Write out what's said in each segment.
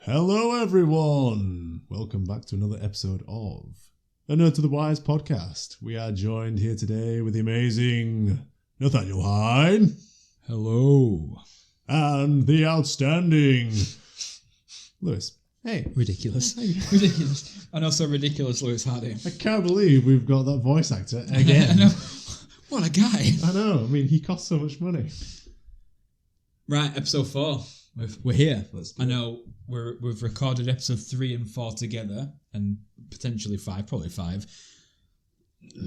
Hello everyone! Welcome back to another episode of the Nerd to the Wise podcast. We are joined here today with the amazing Nathaniel Hine. Hello. And the outstanding Lewis. Hey. Ridiculous. Ridiculous. And also ridiculous Lewis Hardy. I can't believe we've got that voice actor again. I know. What a guy. I know. I mean, he costs so much money. Right, episode 4. We're here. I know we've recorded episode 3 and 4 together, and potentially 5, probably 5.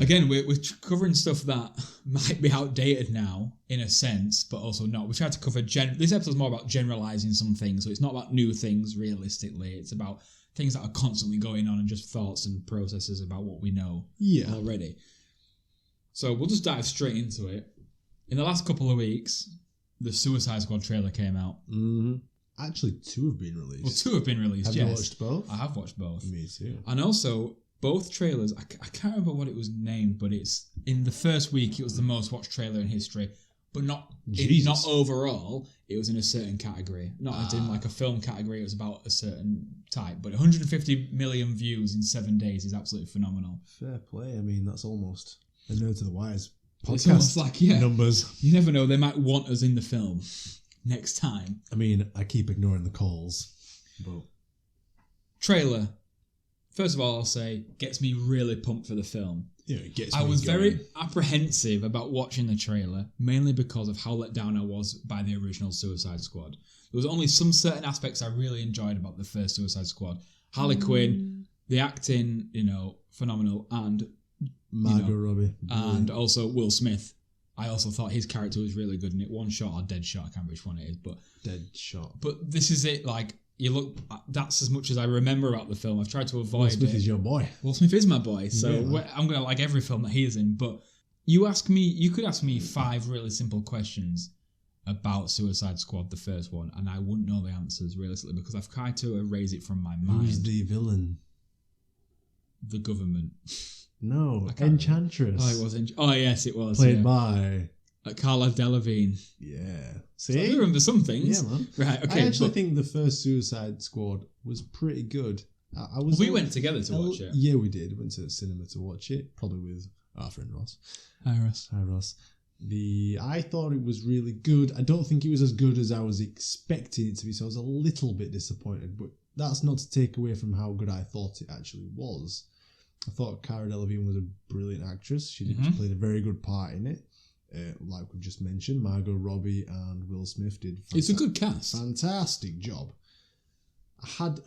Again, we're covering stuff that might be outdated now, in a sense, but also not. We tried to cover... This episode's more about generalising some things, so it's not about new things, realistically. It's about things that are constantly going on and just thoughts and processes about what we know already. So we'll just dive straight into it. In the last couple of weeks, the Suicide Squad trailer came out. Mm-hmm. Actually, 2 have been released. Well, 2 have been released, Have yes. you watched both? I have watched both. Me too. And also, both trailers, I can't remember what it was named, but it's in the first week, it was the most watched trailer in history, but not overall, it was in a certain category. Not as in like a film category, it was about a certain type, but 150 million views in 7 days is absolutely phenomenal. Fair play. I mean, that's almost a Nerd to the Wise podcast. It's almost like, numbers. You never know, they might want us in the film next time. I mean, I keep ignoring the calls, but... Trailer. First of all, I'll say, gets me really pumped for the film. Yeah, it gets me I was going. very apprehensive about watching the trailer, mainly because of how let down I was by the original Suicide Squad. There was only some certain aspects I really enjoyed about the first Suicide Squad. Harley Quinn, the acting, phenomenal, and Margot Robbie. And also Will Smith. I also thought his character was really good in it. One shot or dead shot, I can't remember which one it is, but Dead shot. But this is it, like, you look, that's as much as I remember about the film. I've tried to avoid Will Smith is your boy. Will Smith is my boy, so Yeah. I'm going to like every film that he is in, but you could ask me 5 really simple questions about Suicide Squad, the first one, and I wouldn't know the answers, realistically, because I've tried to erase it from my mind. Who's the villain? The government. No, Enchantress. Oh, it was. Oh, yes, it was. Played by... Carla Delevingne. Yeah. So See? I do remember some things. Yeah, man. Right, okay. I actually think the first Suicide Squad was pretty good. We went together to watch it. Yeah, we did. Went to the cinema to watch it, probably with our friend Ross. Hi, Ross. Hi, Ross. I thought it was really good. I don't think it was as good as I was expecting it to be, so I was a little bit disappointed, but that's not to take away from how good I thought it actually was. I thought Cara Delevingne was a brilliant actress. She played a very good part in it. Like we've just mentioned, Margot Robbie and Will Smith did. It's a good cast. Fantastic job. I had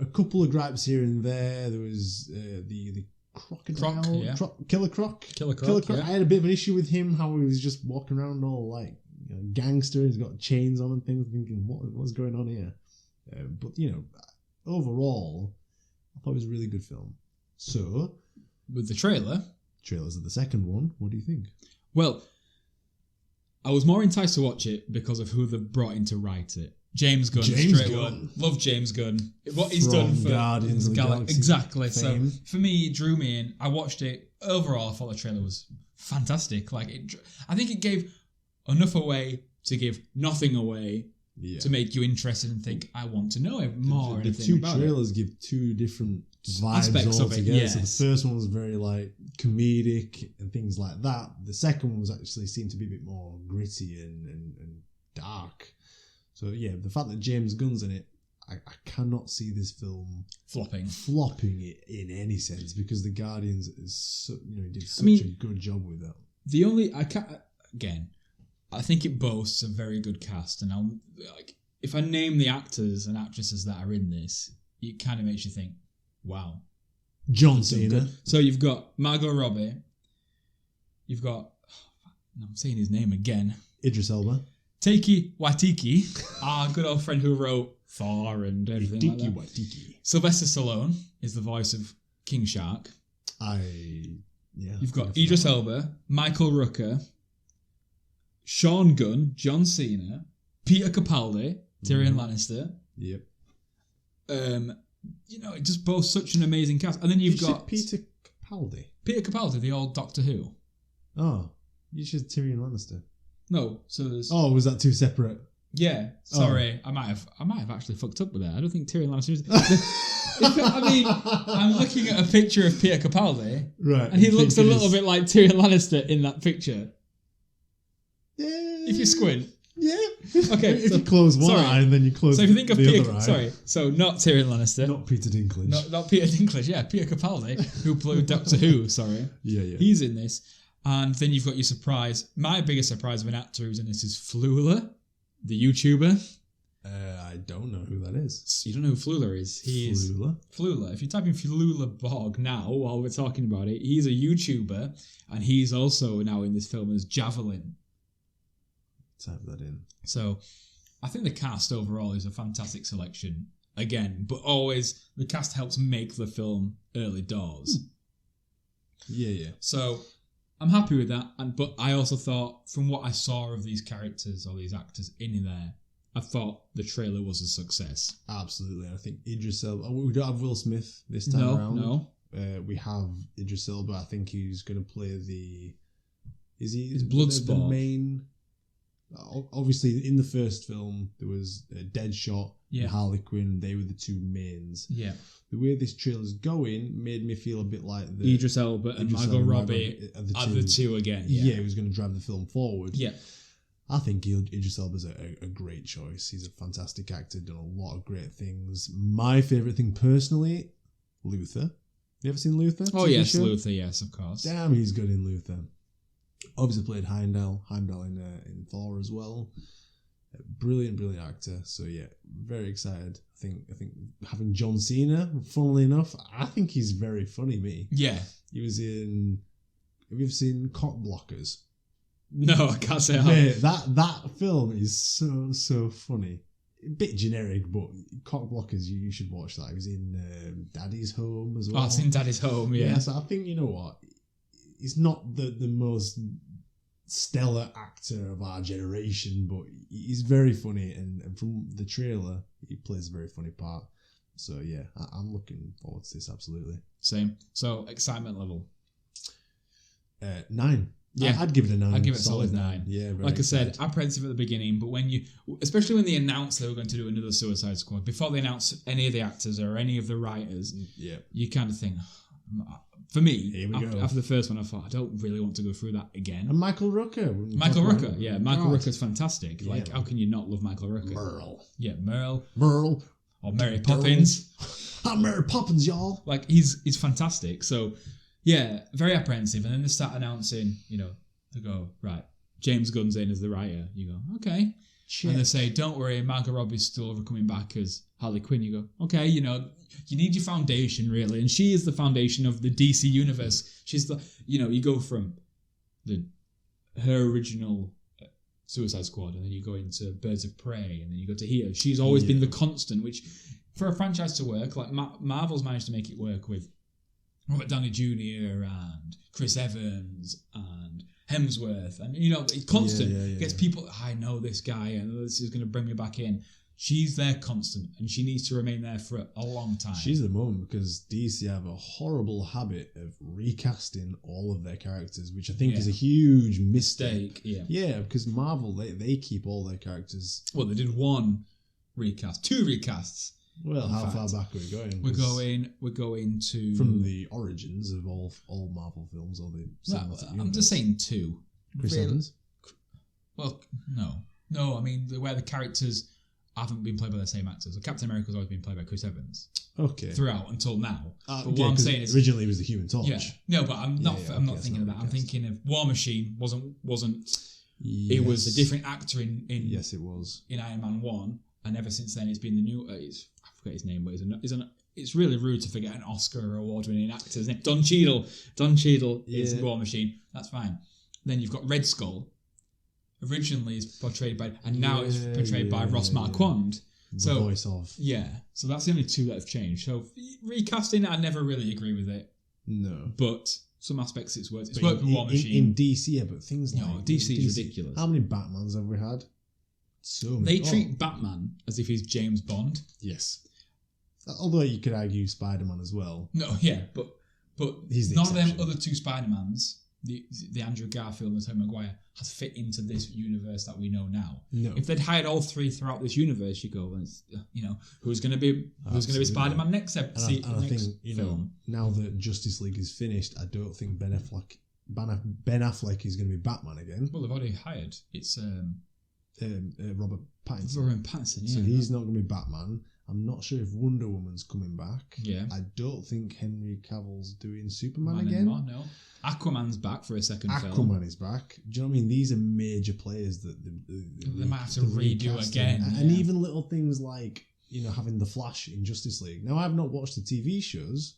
a couple of gripes here and there. There was the crocodile, Croc, yeah. Killer Croc. Killer Croc. Yeah. I had a bit of an issue with him, how he was just walking around all like gangster. He's got chains on and things. Thinking, what's going on here? But overall, I thought it was a really good film. So, with the trailers of the second one, what do you think? Well, I was more enticed to watch it because of who they brought in to write it. James Gunn. Love James Gunn. What he's done for Guardians of the Galaxy. Exactly. Fame. So for me, it drew me in. I watched it. Overall, I thought the trailer was fantastic. I think it gave enough away to give nothing away to make you interested and think, I want to know more. The two trailers give 2 different vibes aspects altogether. of it, yes. So the first one was very like comedic and things like that. The second one was actually seemed to be a bit more gritty and dark. So yeah, the fact that James Gunn's in it, I cannot see this film flopping it in any sense, because the Guardians did such a good job with that. I think it boasts a very good cast, and if I name the actors and actresses that are in this, it kind of makes you think, wow. John Cena. So you've got Margot Robbie. You've got... I'm saying his name again. Idris Elba. Taika Waititi, our good old friend who wrote Thor and everything like that. Waititi. Sylvester Stallone is the voice of King Shark. You've got Idris Elba, Michael Rooker, Sean Gunn, John Cena, Peter Capaldi, Tyrion Lannister. Yep. It just boasts such an amazing cast. And then you've got... Peter Capaldi? Peter Capaldi, the old Doctor Who. Oh, you said Tyrion Lannister. No, so there's... Oh, was that 2 separate? Yeah, sorry, I might have actually fucked up with that. I don't think Tyrion Lannister is. I mean, I'm looking at a picture of Peter Capaldi, right? And he looks a little bit like Tyrion Lannister in that picture. Yeah. If you squint. Yeah. Okay. If you close one eye and then you close. So if you think of the Peter, other eye. so not Tyrion Lannister, not Peter Dinklage, not Peter Dinklage. Yeah, Peter Capaldi, who played Doctor Who. Sorry. Yeah. He's in this, and then you've got your surprise. My biggest surprise of an actor who's in this is Flula, the YouTuber. I don't know who that is. You don't know who Flula is? Flula. If you type in Flula Bog now, while we're talking about it, he's a YouTuber, and he's also now in this film as Javelin. Type that in. So, I think the cast overall is a fantastic selection. Again, but always the cast helps make the film early doors. Yeah. So, I'm happy with that. But I also thought, from what I saw of these characters or these actors in there, I thought the trailer was a success. Absolutely. I think Idris Elba. We don't have Will Smith this time around. No. We have Idris Elba. I think he's going to play the. Is he? It's Bloodsport. The main. Obviously, in the first film, there was Deadshot and Harley Quinn. They were the two mains. Yeah. The way this trailer's going made me feel a bit like the Idris Elba and Margot Robbie are the two again. Yeah, he was going to drive the film forward. Yeah. I think Idris Elba's a great choice. He's a fantastic actor, done a lot of great things. My favourite thing personally, Luther. You ever seen Luther? Oh, yes, Luther, yes, of course. Damn, he's good in Luther. Obviously played Heimdall in Thor as well. Brilliant actor. So yeah, very excited. I think having John Cena, funnily enough, I think he's very funny, me. Yeah. He was in... Have you ever seen Cock Blockers? No, I can't say Mate, that film is so funny. A bit generic, but Cock Blockers, you should watch that. He was in Daddy's Home as well. Oh, it's in Daddy's Home, yeah. So I think, you know what, he's not the most stellar actor of our generation, but he's very funny, and from the trailer, he plays a very funny part. So yeah, I'm looking forward to this, absolutely. Same. So, excitement level? 9. Yeah, I'd give it a 9. I'd give it a solid 9. Yeah, like excited. I said, apprehensive at the beginning, but especially when they announced they were going to do another Suicide Squad, before they announced any of the actors or any of the writers, you kind of think, for me, after the first one, I thought, I don't really want to go through that again. And Michael Rooker. Michael Rooker's fantastic. Like, how can you not love Michael Rooker? Merle. Yeah, Merle. Or Mary Merle. Poppins. I'm Mary Poppins, y'all. Like, he's fantastic. So, yeah, very apprehensive. And then they start announcing, they go, right, James Gunn's in as the writer. You go, okay. Check. And they say, don't worry, Margot Robbie's still coming back as Harley Quinn. You go, okay, you need your foundation, really. And she is the foundation of the DC universe. She's the, you go from her original Suicide Squad, and then you go into Birds of Prey, and then you go to here. She's always been the constant, which, for a franchise to work, like Marvel's managed to make it work with Robert Downey Jr. and Chris Evans and Hemsworth, and constant gets people. I know this guy, and this is going to bring me back in. She's their constant, and she needs to remain there for a long time. She's the mum, because DC have a horrible habit of recasting all of their characters, which I think is a huge mistake. Yeah, because Marvel they keep all their characters. Well, they did 2 recasts. Well, how far back are we going? We're going to from the origins of all Marvel films, or the cinematic universe. I'm just saying 2. Chris Evans. Well, no. I mean, where the characters haven't been played by the same actors. So Captain America's always been played by Chris Evans. Okay. Throughout until now. But what I'm saying is, originally it was the Human Torch. Yeah. No, but I'm not. I'm not thinking of that. I'm thinking of War Machine. Wasn't. Yes. It was a different actor in. Yes, it was in Iron Man 1, and ever since then it's been the new. I forget his name, but it's really rude to forget an Oscar award-winning actor's name. Don Cheadle. Don Cheadle is War Machine. That's fine. Then you've got Red Skull. Originally is portrayed by, and now it's portrayed by Ross Marquand. The voice of. Yeah, so that's the only 2 that have changed. So recasting, I never really agree with it. No. But some aspects it's worked. It's worked with War Machine. In DC, but things like... DC is ridiculous. How many Batmans have we had? So many. They treat Batman as if he's James Bond. Yes. Although you could argue Spider-Man as well. No, yeah, but he's none of them other 2 Spider-Mans the Andrew Garfield and the Tobey Maguire has fit into this universe that we know now. No. If they'd hired all three throughout this universe, you go, well, who's going to be Spider-Man next episode? And I think film. Now that Justice League is finished, I don't think Ben Affleck is going to be Batman again. Well, they've already hired. It's Robert Pattinson. Robert Pattinson, yeah. So he's not going to be Batman. I'm not sure if Wonder Woman's coming back. Yeah. I don't think Henry Cavill's doing Superman Man again. anymore, no. Aquaman's back for a second film. Aquaman is back. Do you know what I mean? These are major players that they might have to redo again. And even little things like, having the Flash in Justice League. Now, I've not watched the TV shows,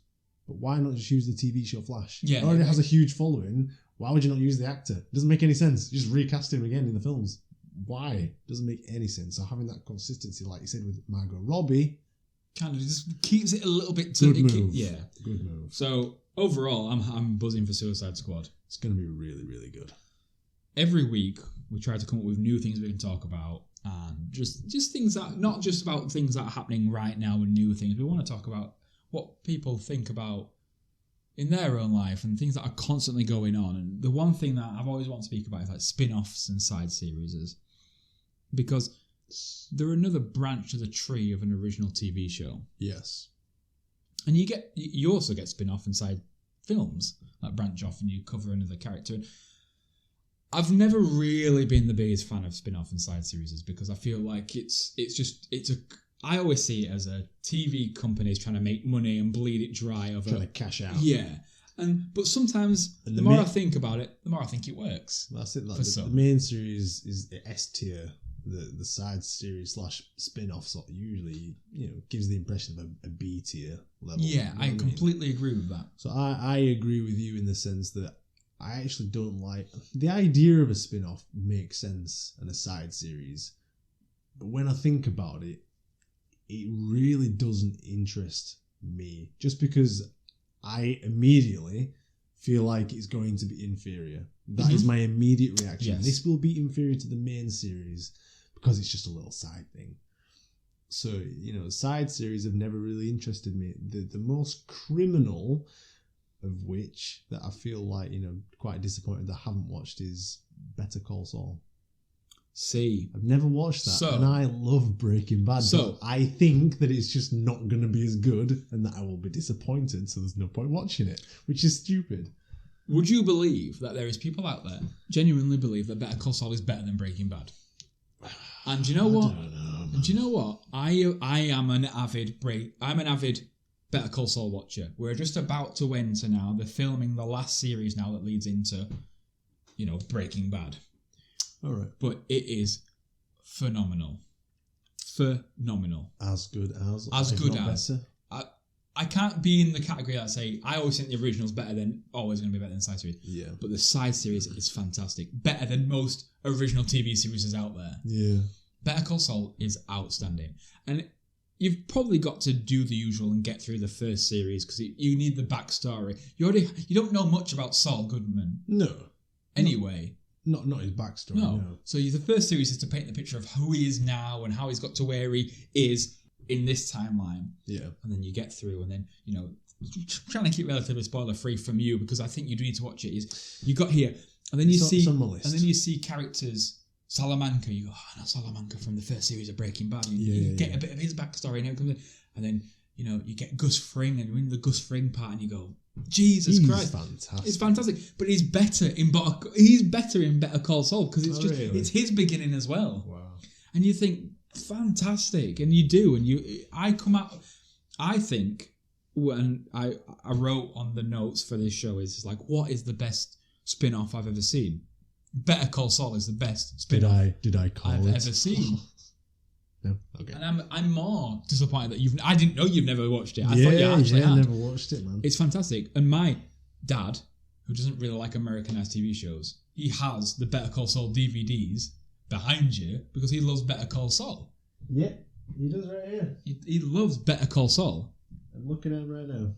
but why not just use the TV show Flash? Yeah, it already has a huge following. Why would you not use the actor? It doesn't make any sense. Just recast him again in the films. Why? Doesn't make any sense. So having that consistency, like you said with Margot Robbie, kind of just keeps it a little bit. Good move. Good move. So overall, I'm buzzing for Suicide Squad. It's going to be really, really good. Every week we try to come up with new things we can talk about, and just things that not just about things that are happening right now and new things. We want to talk about what people think about in their own life and things that are constantly going on. And the one thing that I've always wanted to speak about is like spin-offs and side series, because they're another branch of the tree of an original TV show. Yes. And you also get spin-off and side films that branch off and you cover another character. I've never really been the biggest fan of spin-off and side series because I feel like I always see it as a TV company trying to make money and bleed it dry trying to cash out. Yeah. But sometimes the more I think about it, the more I think it works. That's it. Like the main series is the S tier. The side series / spin-offs usually gives the impression of a B tier level. Yeah, I completely agree with that. So I agree with you in the sense that I actually don't like the idea of a spin-off makes sense and a side series, but when I think about it, it really doesn't interest me. Just because I immediately feel like it's going to be inferior. That is my immediate reaction. Yes. This will be inferior to the main series because it's just a little side thing. So, side series have never really interested me. The most criminal of which that I feel like, quite disappointed that I haven't watched is Better Call Saul. See. I've never watched that, and I love Breaking Bad, but I think that it's just not going to be as good and that I will be disappointed, so there's no point watching it, which is stupid. Would you believe that there is people out there genuinely believe that Better Call Saul is better than Breaking Bad? And do you know what? Do you know what? I'm an avid Better Call Saul watcher. We're just about to enter now. They're filming the last series now that leads into, Breaking Bad. All right. But it is phenomenal. Phenomenal. As good as. Better. I can't be in the category that I say I always think the original's always going to be better than the side series. Yeah. But the side series is fantastic. Better than most original TV series out there. Yeah. Better Call Saul is outstanding. And you've probably got to do the usual and get through the first series because you need the backstory. You don't know much about Saul Goodman. No. Anyway. Not his backstory. No. So the first series is to paint the picture of who he is now and how he's got to where he is in this timeline. Yeah. And then you get through and then, trying to keep relatively spoiler free from you because I think you do need to watch it, is you got here and then you see characters. Salamanca, you go, I know Salamanca from the first series of Breaking Bad. You get a bit of his backstory and it comes in. And then, you get Gus Fring and you're in the Gus Fring part and you go, Jesus Christ. Fantastic. It's fantastic. But he's better in Better Call Saul because it's his beginning as well. Wow. And you think, fantastic. And you do. And I think when I wrote on the notes for this show is like, what is the best spin-off I've ever seen? Better Call Saul is the best spin-off did I call I've it? ever seen. No, okay. And I'm more disappointed that I didn't know you've never watched it. I thought you actually had. Never watched it, man. It's fantastic. And my dad, who doesn't really like Americanized TV shows, he has the Better Call Saul DVDs behind you because he loves Better Call Saul. Yeah, he does right here. He loves Better Call Saul. I'm looking at him right now.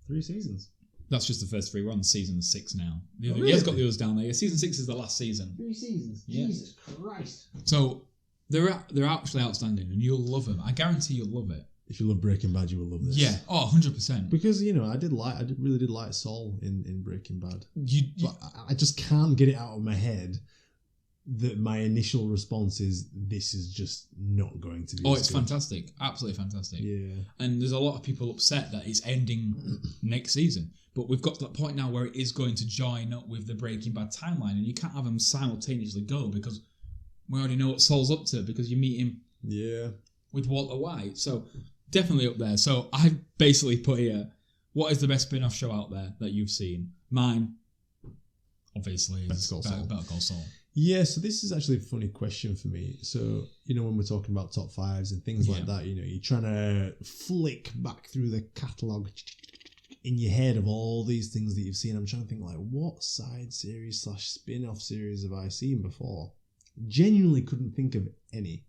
3 seasons. That's just the first 3. We're on season 6 now. Really? He has got the others down there. Season 6 is the last season. 3 seasons. Yeah. Jesus Christ. So they're actually outstanding, and you'll love them. I guarantee you'll love it. If you love Breaking Bad, you will love this. Yeah. Oh, 100%. Because I really did like Saul in Breaking Bad. You But I just can't get it out of my head that my initial response is this is just not going to be. it's fantastic, absolutely fantastic. Yeah. And there's a lot of people upset that it's ending next season, but we've got to that point now where it is going to join up with the Breaking Bad timeline, and you can't have them simultaneously go because we already know what Saul's up to because you meet him. Yeah. With Walter White, so definitely up there. So I've basically put here, what is the best spin-off show out there that you've seen? Mine, obviously, is Better Call Saul. Yeah, so this is actually a funny question for me. So, when we're talking about top fives and things like that, you're trying to flick back through the catalogue in your head of all these things that you've seen. I'm trying to think, like, what side series / spin-off series have I seen before? Genuinely couldn't think of any.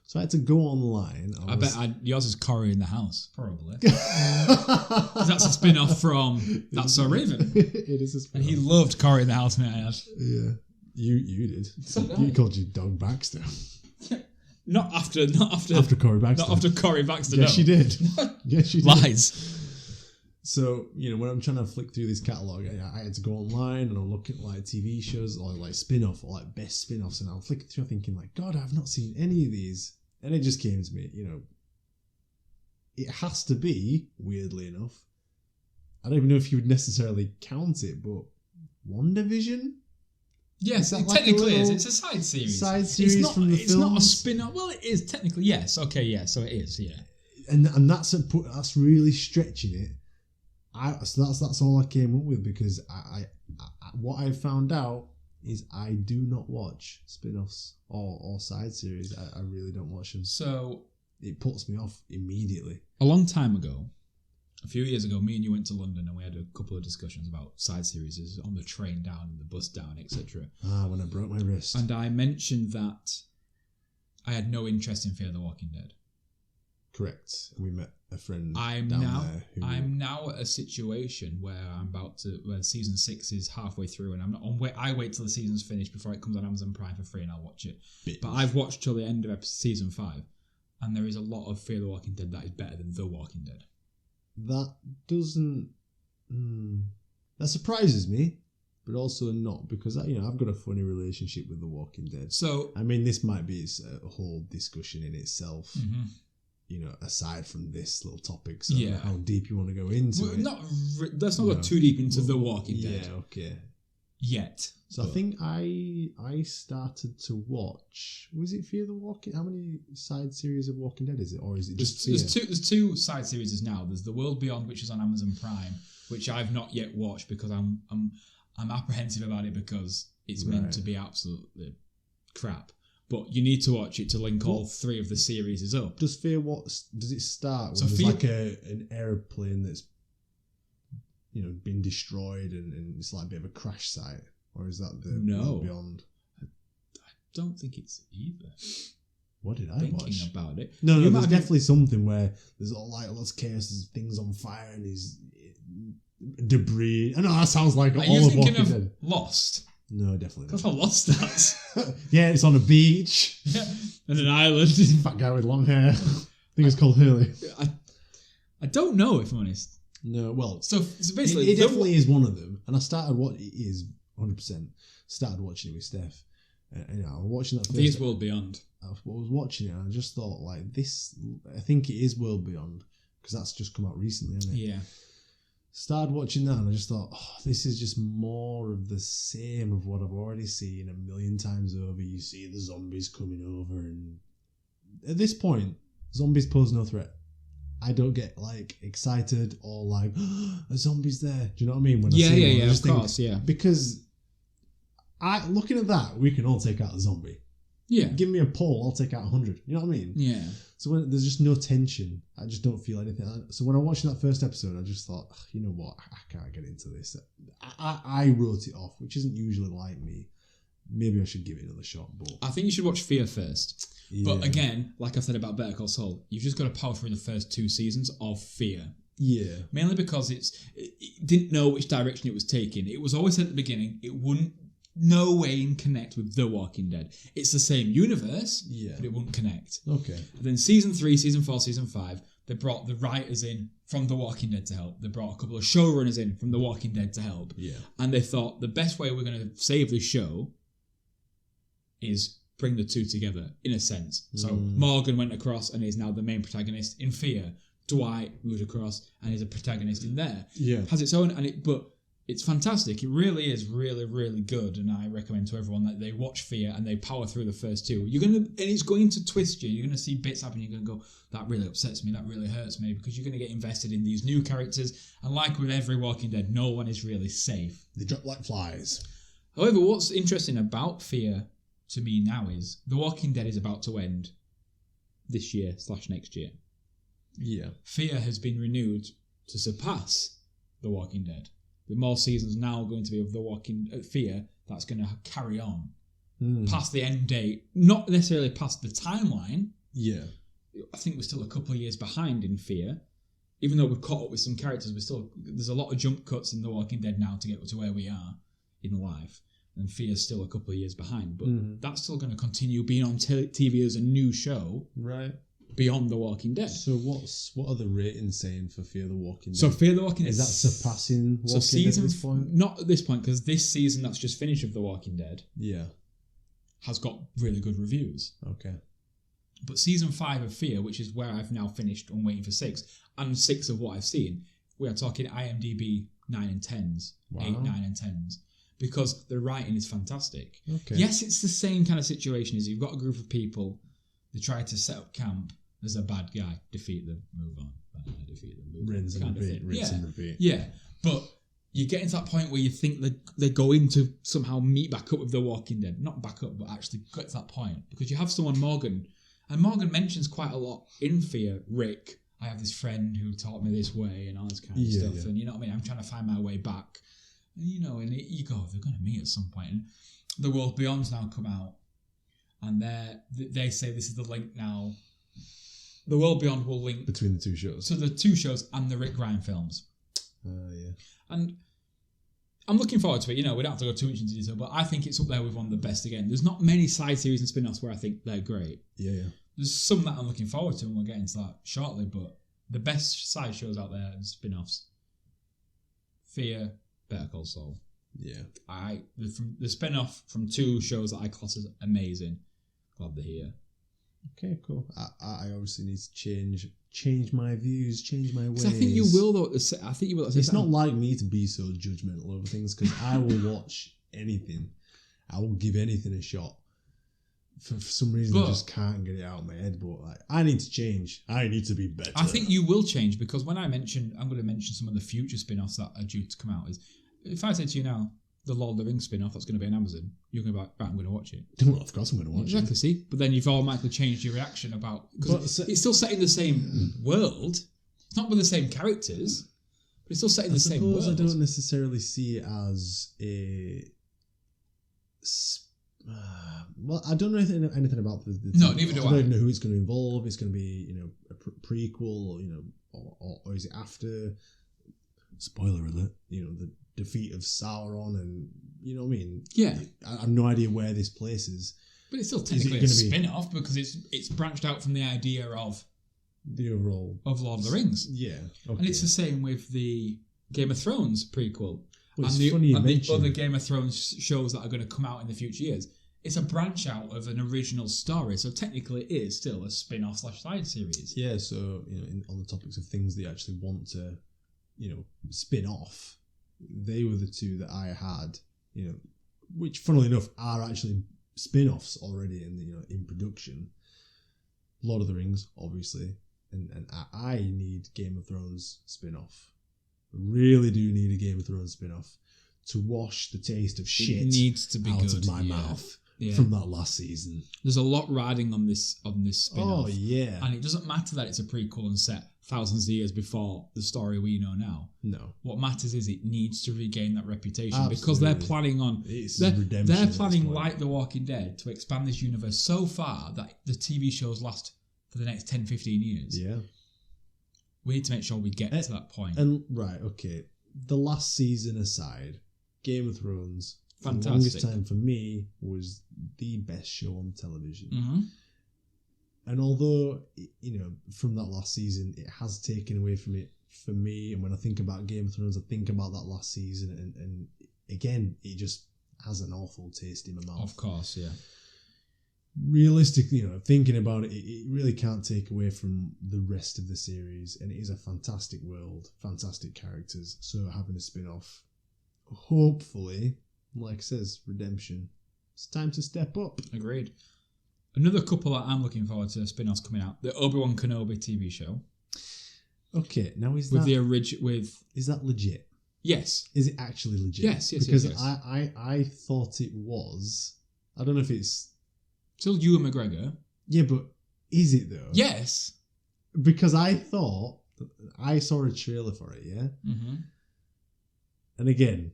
So I had to go online. I bet yours is Corey in the House, probably. That's a spin-off from That's So Raven. It is a spin-off. And he loved Corey in the House, may I add. Yeah. You did. You called your dog Baxter. Not after Corey Baxter. Not after Corey Baxter. Yes, she did. Yes, she did. Lies. So, when I'm trying to flick through this catalogue, I had to go online and I'm looking at like TV shows or like spin-off or like best spin-offs, and I'm flicking through thinking like, God, I've not seen any of these. And it just came to me, it has to be, weirdly enough, I don't even know if you would necessarily count it, but WandaVision? Yes, it like technically is. It's a side series. Side series from the films? It's not a spin-off. Well, it is technically. Yes. Okay. Yeah. So it is. Yeah. And that's really stretching it. So that's all I came up with because I what I found out is I do not watch spin-offs or side series. I really don't watch them. So it puts me off immediately. A long time ago, a few years ago, me and you went to London and we had a couple of discussions about side series on the train down and the bus down, etc. When I broke my wrist. And I mentioned that I had no interest in Fear the Walking Dead. Correct. We met a friend I'm down there. I'm now at a situation where where season 6 is halfway through, and I'm not on. I wait till the season's finished before it comes on Amazon Prime for free, and I'll watch it. But I've watched till the end of season 5, and there is a lot of Fear the Walking Dead that is better than The Walking Dead. That doesn't. That surprises me, but also not because I've got a funny relationship with The Walking Dead. So this might be a whole discussion in itself. Mm-hmm. Aside from this little topic, so yeah. How deep you want to go into it. Let's not go too deep into The Walking Dead. Yeah, okay. Yet. So I think I started to watch. Was it Fear the Walking? How many side series of Walking Dead is it, or is it just Fear? There's two side series now. There's The World Beyond, which is on Amazon Prime, which I've not yet watched because I'm apprehensive about it because it's meant to be absolutely crap. But you need to watch it to link all 3 of the series up. Does it start when there's like an aeroplane that's been destroyed and it's like a bit of a crash site, or is that the World Beyond? I don't think it's either. What did I Thinking watch? about it. No, there's definitely something where there's all like lots of chaos, there's things on fire and there's debris. I know that sounds like all of Walking Dead. Lost? No, definitely not. That's how Lost starts. Yeah, it's on a beach. Yeah, and an island. Fat guy with long hair. I think it's called Hurley. I don't know, if I'm honest. No, well... So basically... It definitely is one of them. And I started what it is, 100%. Started watching it with Steph. I was watching that first... I think it's World Beyond. I was watching it and I just thought, like, this... I think it is World Beyond. Because that's just come out recently, hasn't it? Yeah. Started watching that and I just thought, this is just more of the same of what I've already seen a million times over. You see the zombies coming over, and at this point, zombies pose no threat. I don't get like excited or like a zombie's there. Do you know what I mean? When I see one, I just of course, yeah. Because looking at that, we can all take out a zombie. Yeah. Give me a pole, I'll take out 100. You know what I mean? Yeah. So when there's just no tension, I just don't feel anything. So when I watched that first episode, I just thought, you know what, I can't get into this. I wrote it off, which isn't usually like me. Maybe I should give it another shot. But I think you should watch Fear first. Yeah. But again, like I said about Better Call Saul, you've just got to power through the first 2 seasons of Fear. Yeah. Mainly because it didn't know which direction it was taking. It was always said at the beginning, it wouldn't no way connect with The Walking Dead. It's the same universe, but it won't connect. Okay. And then season 3, season 4, season 5, They brought the writers in from The Walking Dead to help. They brought a couple of showrunners in from The Walking Dead to help. Yeah. And they thought the best way we're going to save the show is bring the two together, in a sense. So Morgan went across and is now the main protagonist in Fear. Dwight moved across and is a protagonist in there. Yeah. Has its own, but it's fantastic. It really is really, really good, and I recommend to everyone that they watch Fear and they power through the first two. And it's going to twist you. You're going to see bits happen. You're going to go, that really upsets me. That really hurts me, because you're going to get invested in these new characters. And like with every Walking Dead, no one is really safe. They drop like flies. However, what's interesting about Fear to me now is The Walking Dead is about to end this year / next year. Yeah. Fear has been renewed to surpass The Walking Dead. With more seasons now going to be of The Walking Fear, that's going to carry on past the end date, not necessarily past the timeline. Yeah. I think we're still a couple of years behind in Fear, even though we've caught up with some characters. There's a lot of jump cuts in The Walking Dead now to get to where we are in life, and Fear's still a couple of years behind. But that's still going to continue being on TV as a new show, right? Beyond The Walking Dead. So what are the ratings saying for Fear the Walking Dead? So Fear the Walking Dead is that surpassing Walking Dead at this point? Not at this point, because this season that's just finished of The Walking Dead, has got really good reviews. Okay. But season 5 of Fear, which is where I've now finished and waiting for 6, and 6 of what I've seen, we are talking IMDb 9 and 10s, 8, 9 and 10s, because the writing is fantastic. Okay. Yes, it's the same kind of situation as you've got a group of people, they try to set up camp. There's a bad guy, defeat them, move on. Bad guy, defeat them, move on. Rinse and repeat. Yeah, but you get into that point where you think they're going to somehow meet back up with The Walking Dead. Not back up, but actually get to that point. Because you have someone, Morgan, and Morgan mentions quite a lot in Fear, Rick, I have this friend who taught me this way and all this kind of stuff. Yeah. And you know what I mean? I'm trying to find my way back. And, you know, and you go, they're going to meet at some point. And The World Beyond's now come out. And they say this is the link now. The World Beyond will link between the two shows. So the two shows and the Rick Grimes films. Yeah. And I'm looking forward to it. You know, we don't have to go too much into detail, but I think it's up there with one of the best again. There's not many side series and spin-offs where I think they're great. Yeah. There's some that I'm looking forward to, and we'll get into that shortly, but the best side shows out there and spin-offs. Fear, Better Call Saul. Yeah. The spin-off from 2 shows that I class as amazing. Glad they're here. Okay, cool. I obviously need to change my views, change my ways. I think you will, though. I think you will. It's not like me to be so judgmental over things, because I will watch anything. I will give anything a shot. For some reason, I just can't get it out of my head. But I need to change. I need to be better. I think you will change, because when I'm going to mention some of the future spin-offs that are due to come out. Is if I say to you now, the Lord of the Rings spin-off that's going to be on Amazon, you're going to be like, right, I'm going to watch it. Well, of course I'm going to watch it. Exactly, see? But then you've automatically changed your reaction about... Because it's still set in the same world. It's not with the same characters, but it's still set in the same world. I don't necessarily see it as a... well, I don't know anything about the no, neither do I. I don't even know who it's going to involve. It's going to be, a prequel, or is it after... Spoiler alert, the defeat of Sauron, and you know what I mean? Yeah. I have no idea where this place is. But it's still technically a spin-off, because it's branched out from the idea of the overall of Lord of the Rings. Yeah. Okay. And it's the same with the Game of Thrones prequel. Well, it's funny you mention the other Game of Thrones shows that are going to come out in the future years. It's a branch out of an original story, so technically it is still a spin-off / side series. Yeah, so on the topics of things they actually want to spin off, they were the 2 that I had, which funnily enough are actually spin-offs already in production. Lord of the Rings, obviously, and I need Game of Thrones spin-off. I really do need a Game of Thrones spin-off to wash the taste of shit it needs to be out good, of my mouth from that last season. There's a lot riding on this spin-off. Oh yeah, and it doesn't matter that it's a prequel and set thousands of years before the story we know now. No. What matters is it needs to regain that reputation. Absolutely. Because they're planning on... They're planning, like The Walking Dead, to expand this universe so far that the TV shows last for the next 10, 15 years. Yeah. We need to make sure we get to that point. And, right, okay. The last season aside, Game of Thrones, fantastic. For the longest time for me, was the best show on television. Mm-hmm. And although, from that last season, it has taken away from it for me. And when I think about Game of Thrones, I think about that last season. And again, it just has an awful taste in my mouth. Of course, yeah. Realistically, thinking about it, it really can't take away from the rest of the series. And it is a fantastic world, fantastic characters. So having a spin-off, hopefully, like it says, redemption. It's time to step up. Agreed. Another couple that I'm looking forward to spin-offs coming out. The Obi-Wan Kenobi TV show. Okay, now is with that legit? Yes. Is it actually legit? Yes. Because I thought it was. I don't know if it's still Ewan McGregor. Yeah, but is it though? Yes. Because I thought I saw a trailer for it. Yeah. Mm-hmm. And again,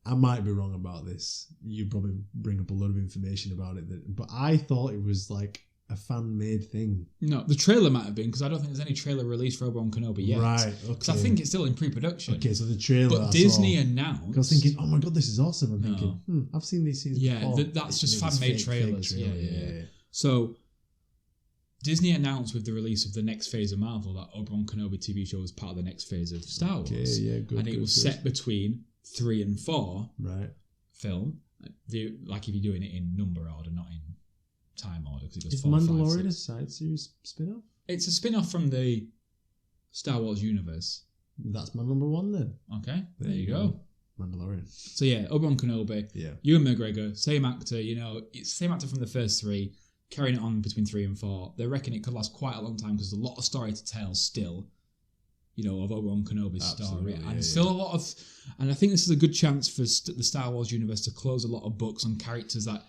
I might be wrong about this. You probably bring up a lot of information about it, but I thought it was like a fan-made thing. No, the trailer might have been, because I don't think there's any trailer released for Obi-Wan Kenobi yet. Right, okay. Because I think it's still in pre-production. Okay, so the trailer. But Disney announced. I was thinking, oh my god, this is awesome. I'm thinking, I've seen these scenes before. Yeah, that's just fan-made trailers. Fake trailer, yeah. So Disney announced with the release of the next phase of Marvel that Obi-Wan Kenobi TV show was part of the next phase of Star Wars. Okay, yeah, good. And it was set between 3 and 4 film. Like if you're doing it in number order, not in time order. Because it goes is 4, Mandalorian 5, 6. a side series spin-off? It's a spin-off from the Star Wars universe. That's my number one then. Okay, there you go. Mandalorian. So yeah, Obi-Wan Kenobi. Yeah. Ewan McGregor, same actor. It's same actor from the first 3, carrying it on between 3 and 4. They reckon it could last quite a long time because there's a lot of story to tell still. Of Obi-Wan Kenobi's story. And still a lot of... And I think this is a good chance for the Star Wars universe to close a lot of books on characters that...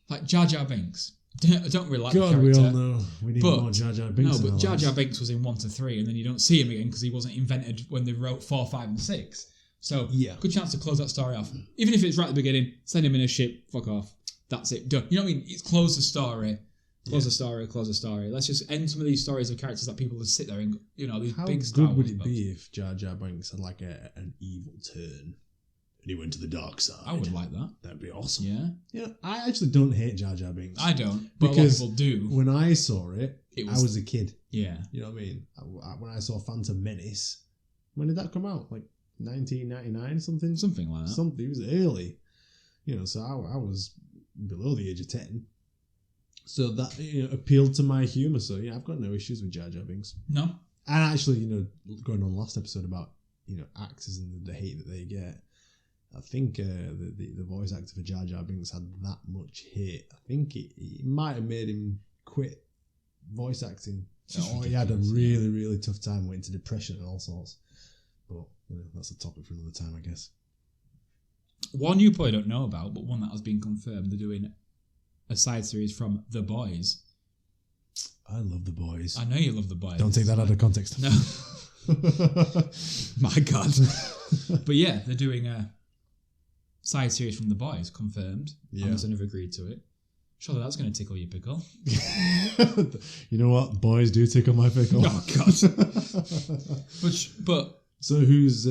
Like Jar Jar Binks. I don't really like the character. We all know we need more Jar Jar Binks. No, but Jar Jar Binks was in 1 to 3, and then you don't see him again because he wasn't invented when they wrote 4, 5 and 6. So, good chance to close that story off. Even if it's right at the beginning, send him in a ship, fuck off. That's it, done. You know what I mean? It's close the story. Close the story. Let's just end some of these stories of characters that people just sit there and, these big Star Wars. How good would it be if Jar Jar Binks had like an evil turn and he went to the dark side? I would like that. That'd be awesome. Yeah. I actually don't hate Jar Jar Binks. I don't, but because a lot of people do. When I saw it, I was a kid. Yeah. You know what I mean? When I saw Phantom Menace, when did that come out? Like 1999 something? Something like that. Something. It was early. So I was below the age of 10. So that appealed to my humour. So yeah, I've got no issues with Jar Jar Binks. No. And actually, going on last episode about actors and the hate that they get, I think the voice actor for Jar Jar Binks had that much hate. I think it might have made him quit voice acting, or he had a really really tough time, went into depression and all sorts. But that's a topic for another time, I guess. One you probably don't know about, but one that has been confirmed. They're doing a side series from The Boys. I love The Boys. I know you love The Boys. Don't take that out of context. No. My God. But yeah, they're doing a side series from The Boys, confirmed. Yeah. Amazon have agreed to it. Surely that's going to tickle your pickle. You know what? Boys do tickle my pickle. Oh, God. But so who's...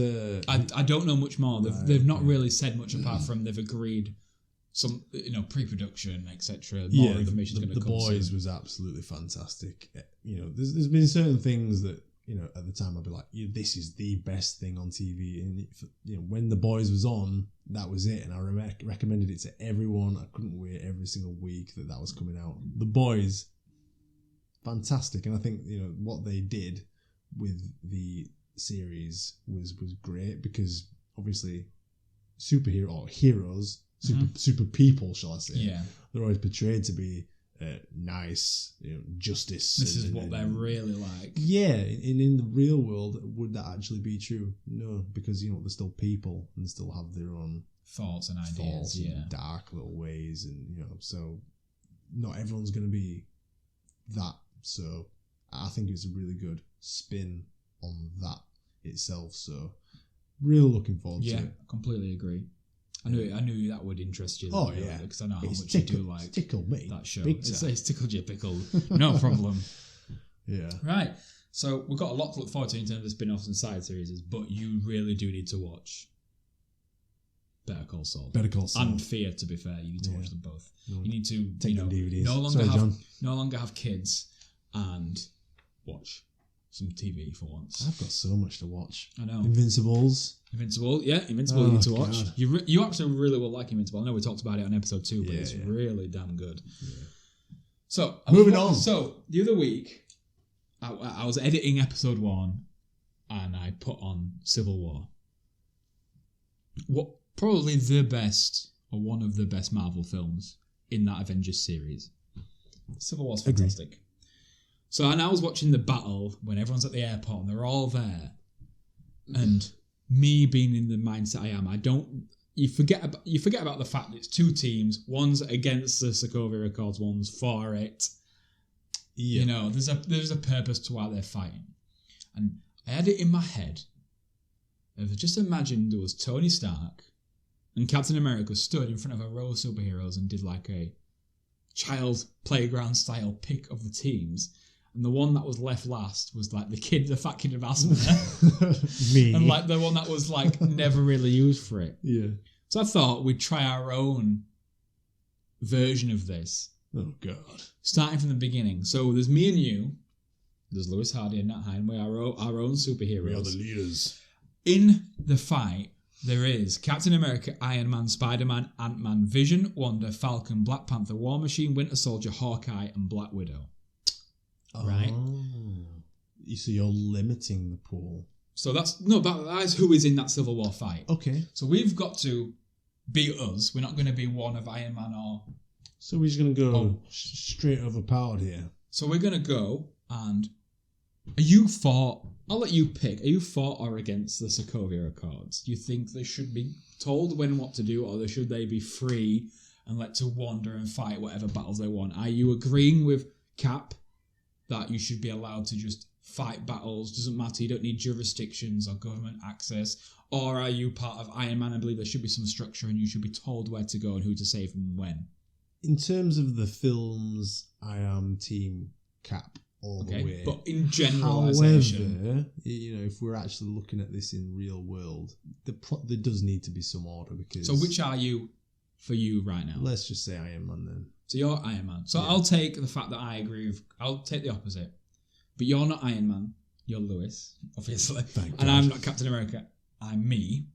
I don't know much more. They've not really said much apart from they've agreed some pre-production, etc. More information is going to come. The Boys was absolutely fantastic. There's been certain things that at the time I'd be like, this is the best thing on TV. And when The Boys was on, that was it, and I recommended it to everyone. I couldn't wait every single week that was coming out. The Boys, fantastic, and I think what they did with the series was great, because obviously superhero or heroes. Super people, shall I say? Yeah, they're always portrayed to be nice, justice. This is what they're really like. Yeah, and in the real world, would that actually be true? No, because they're still people and still have their own thoughts and ideas, and dark little ways, and so not everyone's going to be that. So I think it's a really good spin on that itself. So really looking forward to it. Yeah, completely agree. I knew that would interest you. Oh yeah, because I know how much you do like me. That show. It's tickled your pickle. No problem. Yeah. Right. So we've got a lot to look forward to in terms of spin-offs and side series, but you really do need to watch Better Call Saul. And Fear. To be fair, you need to watch them both. No. You need to take them DVDs. no longer have kids and watch some TV for once. I've got so much to watch. I know. Invincible, you need to watch. God. You actually really will like Invincible. I know we talked about it on episode 2, but it's Yeah. really damn good. Yeah. So Moving on. So the other week, I was editing episode 1, and I put on Civil War. What probably the best or one of the best Marvel films in that Avengers series. Civil War's fantastic. So and I was watching the battle when everyone's at the airport and they're all there, and me being in the mindset I am, you forget about the fact that it's 2 teams. One's against the Sokovia Accords, one's for it. Yeah. You know, there's a purpose to why they're fighting, and I had it in my head. If I just imagined there was Tony Stark and Captain America stood in front of a row of superheroes and did like a child playground style pick of the teams. And the one that was left last was like the fat kid of asthma. Me. And like the one that was like never really used for it. Yeah. So I thought we'd try our own version of this. Oh, God. Starting from the beginning. So there's me and you. There's Lewis Hardy and Nat Hine. We're our own superheroes. We are the leaders. In the fight, there is Captain America, Iron Man, Spider-Man, Ant-Man, Vision, Wanda, Falcon, Black Panther, War Machine, Winter Soldier, Hawkeye, and Black Widow. Right. Oh. So you're limiting the pool. So that's who is in that Civil War fight. Okay. So we've got to be us. We're not going to be one of Iron Man or... So we're just going to go straight overpowered here. So we're going to go and... I'll let you pick. Are you for or against the Sokovia Accords? Do you think they should be told when what to do, or should they be free and let to wander and fight whatever battles they want? Are you agreeing with Cap that you should be allowed to just fight battles? Doesn't matter, you don't need jurisdictions or government access. Or are you part of Iron Man and believe there should be some structure and you should be told where to go and who to save and when? In terms of the films, I am Team Cap all the way. But in generalisation... However, you know, if we're actually looking at this in real world, there does need to be some order because... So which are you for you right now? Let's just say Iron Man then. So you're Iron Man. So Yeah. I'll take the fact that I agree with... I'll take the opposite. But you're not Iron Man. You're Lewis, obviously. Thank And God. I'm not Captain America. I'm me.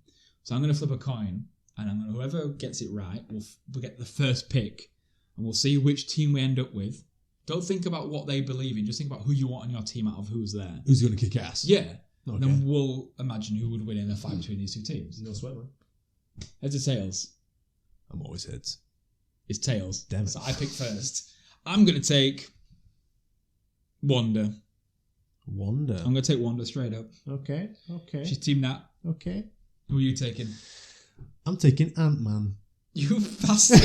So I'm going to flip a coin, and whoever gets it right will get the first pick, and we'll see which team we end up with. Don't think about what they believe in. Just think about who you want on your team out of who's there. Who's going to kick ass? Yeah. Okay. Then we'll imagine who would win in a fight between these 2 teams. No sweat, man. Heads or tails? I'm always heads. It's tails. Damn it. So I pick first. I'm going to take Wanda. Wanda. I'm going to take Wanda straight up. Okay. She's Team Nat. Okay. Who are you taking? I'm taking Ant-Man. You bastard.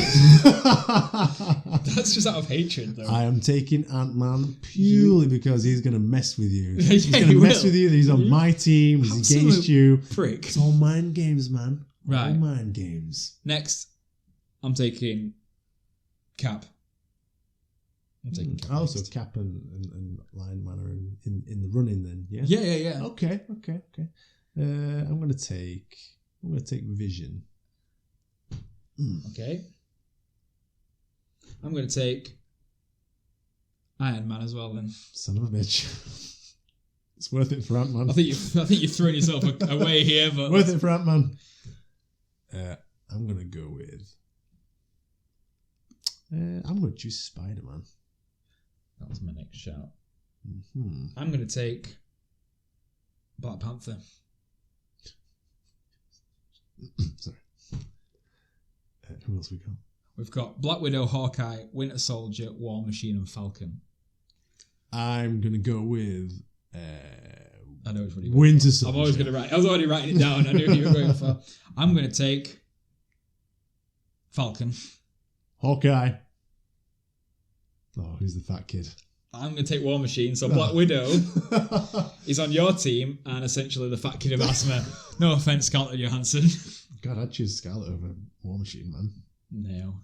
That's just out of hatred, though. I am taking Ant-Man purely because he's going to mess with you. Yeah, He's going he to mess will. with you. He's on my team. He's Absolute against you. prick. It's all mind games, man. Right. All mind games. Next, I'm taking Cap. I'm taking Cap. Also, next. Cap and Lion Man are in the running then, yeah? Yeah. Okay. I'm going to take Vision. Okay. I'm going to take Iron Man as well then. Son of a bitch. It's worth it for Ant-Man. I think you're throwing yourself away here, but Worth it for Ant-Man. I'm going to go with... I'm going to choose Spider-Man. that was my next shout. Mm-hmm. I'm going to take Black Panther. Sorry. Who else we got? We've got Black Widow, Hawkeye, Winter Soldier, War Machine, and Falcon. I'm going to go with... I know which one you're going Winter for. Soldier. I'm always going to write. I was already writing it down. I knew who you were going for. I'm going to take Falcon. Hawkeye. Oh, who's the fat kid? I'm going to take War Machine. So Black Widow is on your team and essentially the fat kid of asthma. No offense, Scarlett Johansson. God, I'd choose Scarlet over War Machine, man. No,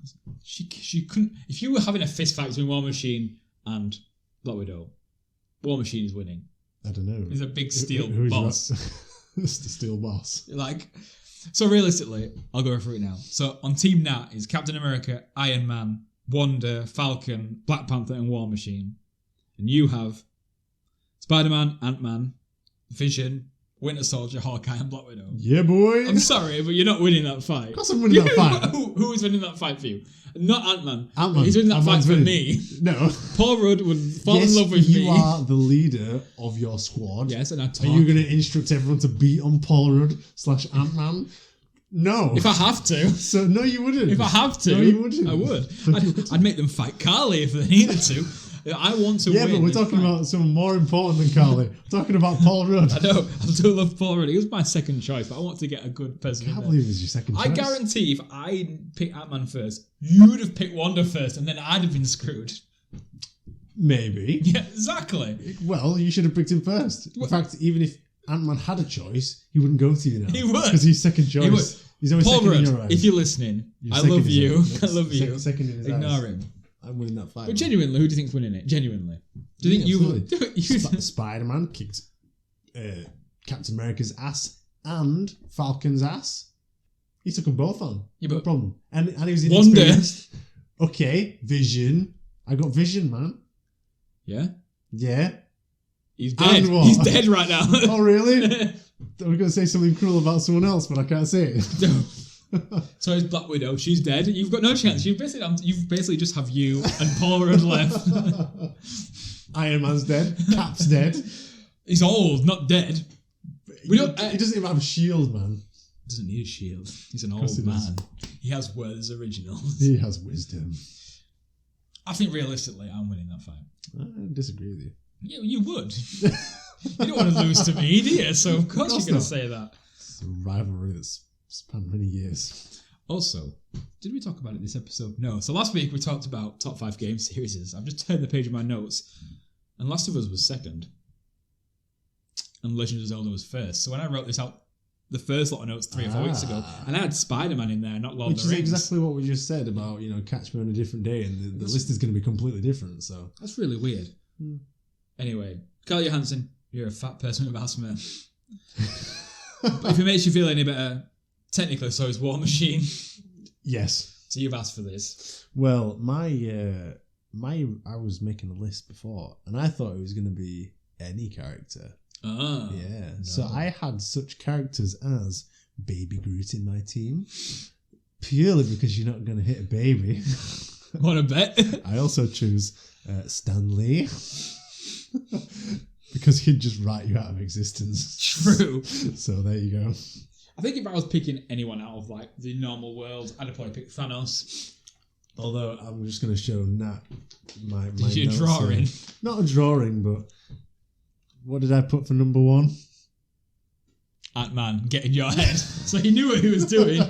she couldn't. If you were having a fist fight between War Machine and Black Widow, War Machine is winning. I don't know. He's a big steel Who's boss. It's the steel boss. Like, so realistically, I'll go through it now. So on Team Nat is Captain America, Iron Man, Wanda, Falcon, Black Panther, and War Machine. And you have Spider-Man, Ant-Man, Vision, Winter Soldier, Hawkeye, and Black Widow. Yeah, boy. I'm sorry, but you're not winning that fight. Of course I'm winning that fight. Who is winning that fight for you? Not Ant-Man. Ant-Man. He's winning that fight for winning. me. No. Paul Rudd would fall in love with you me. are the leader of your squad. Yes, and I talk. Are you going to instruct everyone to beat on Paul Rudd / Ant-Man? No. If I have to. So, no, you wouldn't. If I have to. No, you wouldn't. I would. I'd make them fight Carly if they needed to. I want to win. Yeah, but we're talking about someone more important than Carly. We're talking about Paul Rudd. I know. I do love Paul Rudd. He was my second choice, but I want to get a good person. I can't believe it was your second choice. I guarantee if I picked Ant-Man first, you'd have picked Wanda first, and then I'd have been screwed. Maybe. Yeah, exactly. Well, you should have picked him first. In fact, even if Ant-Man had a choice, he wouldn't go to you now. He would. Because he's second choice. He would. He's always Paul second in Rudd, your eyes. if you're listening, You're I second love in his you. eyes. I love you. Second in his Ignore eyes. him. I'm winning that fight. But genuinely, who do you think's winning it? Genuinely. Do you think you... Spider-Man kicked Captain America's ass and Falcon's ass. He took them both on. Yeah, No but problem. And he was Wanda. inexperienced. Okay, Vision. I got Vision, man. Yeah? Yeah. He's dead. And what? He's dead right now. Oh, really? I was going to say something cruel about someone else, but I can't say it. No. So is Black Widow. She's dead. You've got no chance. You've basically just have you and Paul Rudd left. Iron Man's dead. Cap's dead. He's old, not dead. He doesn't even have a shield, man. Doesn't need a shield. He's an Of old course he man. does. He has words originals. He has wisdom. I think realistically, I'm winning that fight. I disagree with you. You would. You don't want to lose to me, do you? So of course you're going to not. say that. It's a rivalry that's spanned many years. Also, did we talk about it this episode? No. So last week we talked about top 5 game series. I've just turned the page of my notes, and Last of Us was second, and Legend of Zelda was first. So when I wrote this out, the first lot of notes 3 or 4 weeks ago, and I had Spider-Man in there, not Lord Which of the is Rings. exactly what we just said about, catch me on a different day, and the list is going to be completely different. So That's really weird. Anyway, Carl Johansson, you're a fat person with asthma. But if it makes you feel any better, technically so is War Machine. yes. So you've asked for this. Well, I was making a list before, and I thought it was going to be any character. Ah. Yeah. No. So I had such characters as Baby Groot in my team, purely because you're not going to hit a baby. Want to bet? I also choose Stan Lee. Because he'd just write you out of existence. True. So there you go. I think if I was picking anyone out of like the normal world, I'd probably pick Thanos. Although I'm just going to show Nat my Your notes drawing. here. Not a drawing, but what did I put for number 1? Ant-Man, get in your head. So he knew what he was doing.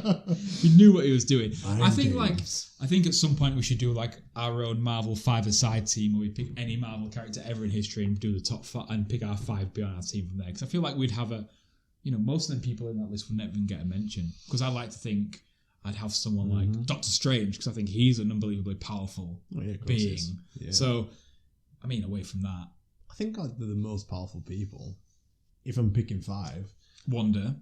He knew what he was doing. I think at some point we should do like our own Marvel 5-a-side team where we pick any Marvel character ever in history and do the top 5 and pick our 5 beyond our team from there. Because I feel like we'd have most of them people in that list would never even get a mention. Because I like to think I'd have someone like Doctor Strange because I think he's an unbelievably powerful being. Yeah. So, I mean, away from that, I think like they're the most powerful people. If I'm picking 5, Wanda,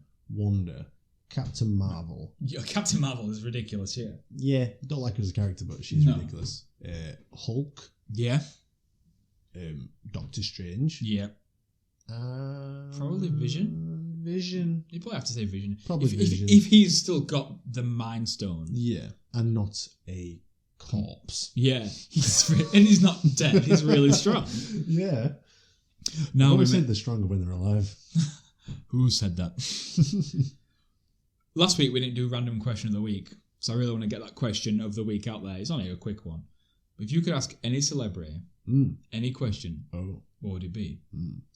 Captain Marvel. Yeah, Captain Marvel is ridiculous, yeah. Yeah, don't like her as a character, but she's ridiculous. Hulk. Yeah. Doctor Strange. Yeah. Probably Vision. Vision. You probably have to say Vision. Probably Vision. If he's still got the Mind Stone. Yeah, and not a corpse. Yeah, he's not dead. He's really strong. Yeah. Now always said they're stronger when they're alive. Who said that? Last week we didn't do random question of the week, so I really want to get that question of the week out there. It's only a quick one. But if you could ask any celebrity any question, what would it be?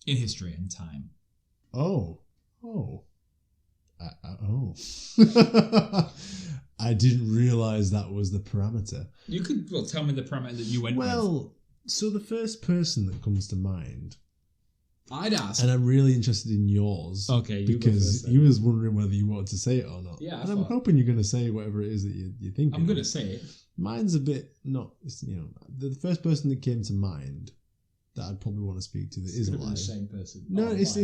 In history and time. I didn't realise that was the parameter. You could tell me the parameter that you went with. Well, so the first person that comes to mind, I'd ask. and I'm really interested in yours. Okay, you go because first, you was wondering whether you wanted to say it or not. Yeah, and I'm hoping you're going to say whatever it is that you're thinking. I'm going to say it. Mine's a bit not. The first person that came to mind that I'd probably want to speak to that is alive. The same person. No, it's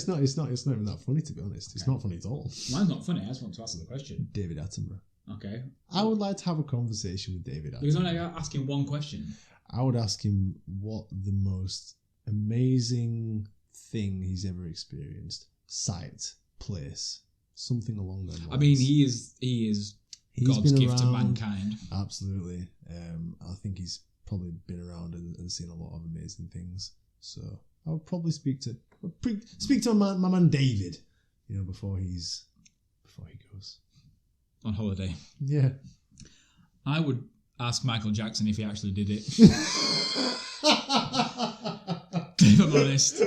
not. It's not even that funny, to be honest. It's not funny at all. Mine's not funny. I just want to answer the question. David Attenborough. Okay. I would like to have a conversation with David Attenborough. Because I'm only asking one question. I would ask him what the most amazing thing he's ever experienced. Sight, place, something along those lines. I mean, he is God's gift to mankind. Absolutely. I think he's probably been around and seen a lot of amazing things. So I would probably speak to my man David, before he goes on holiday. Yeah. I would ask Michael Jackson if he actually did it. If I'm honest.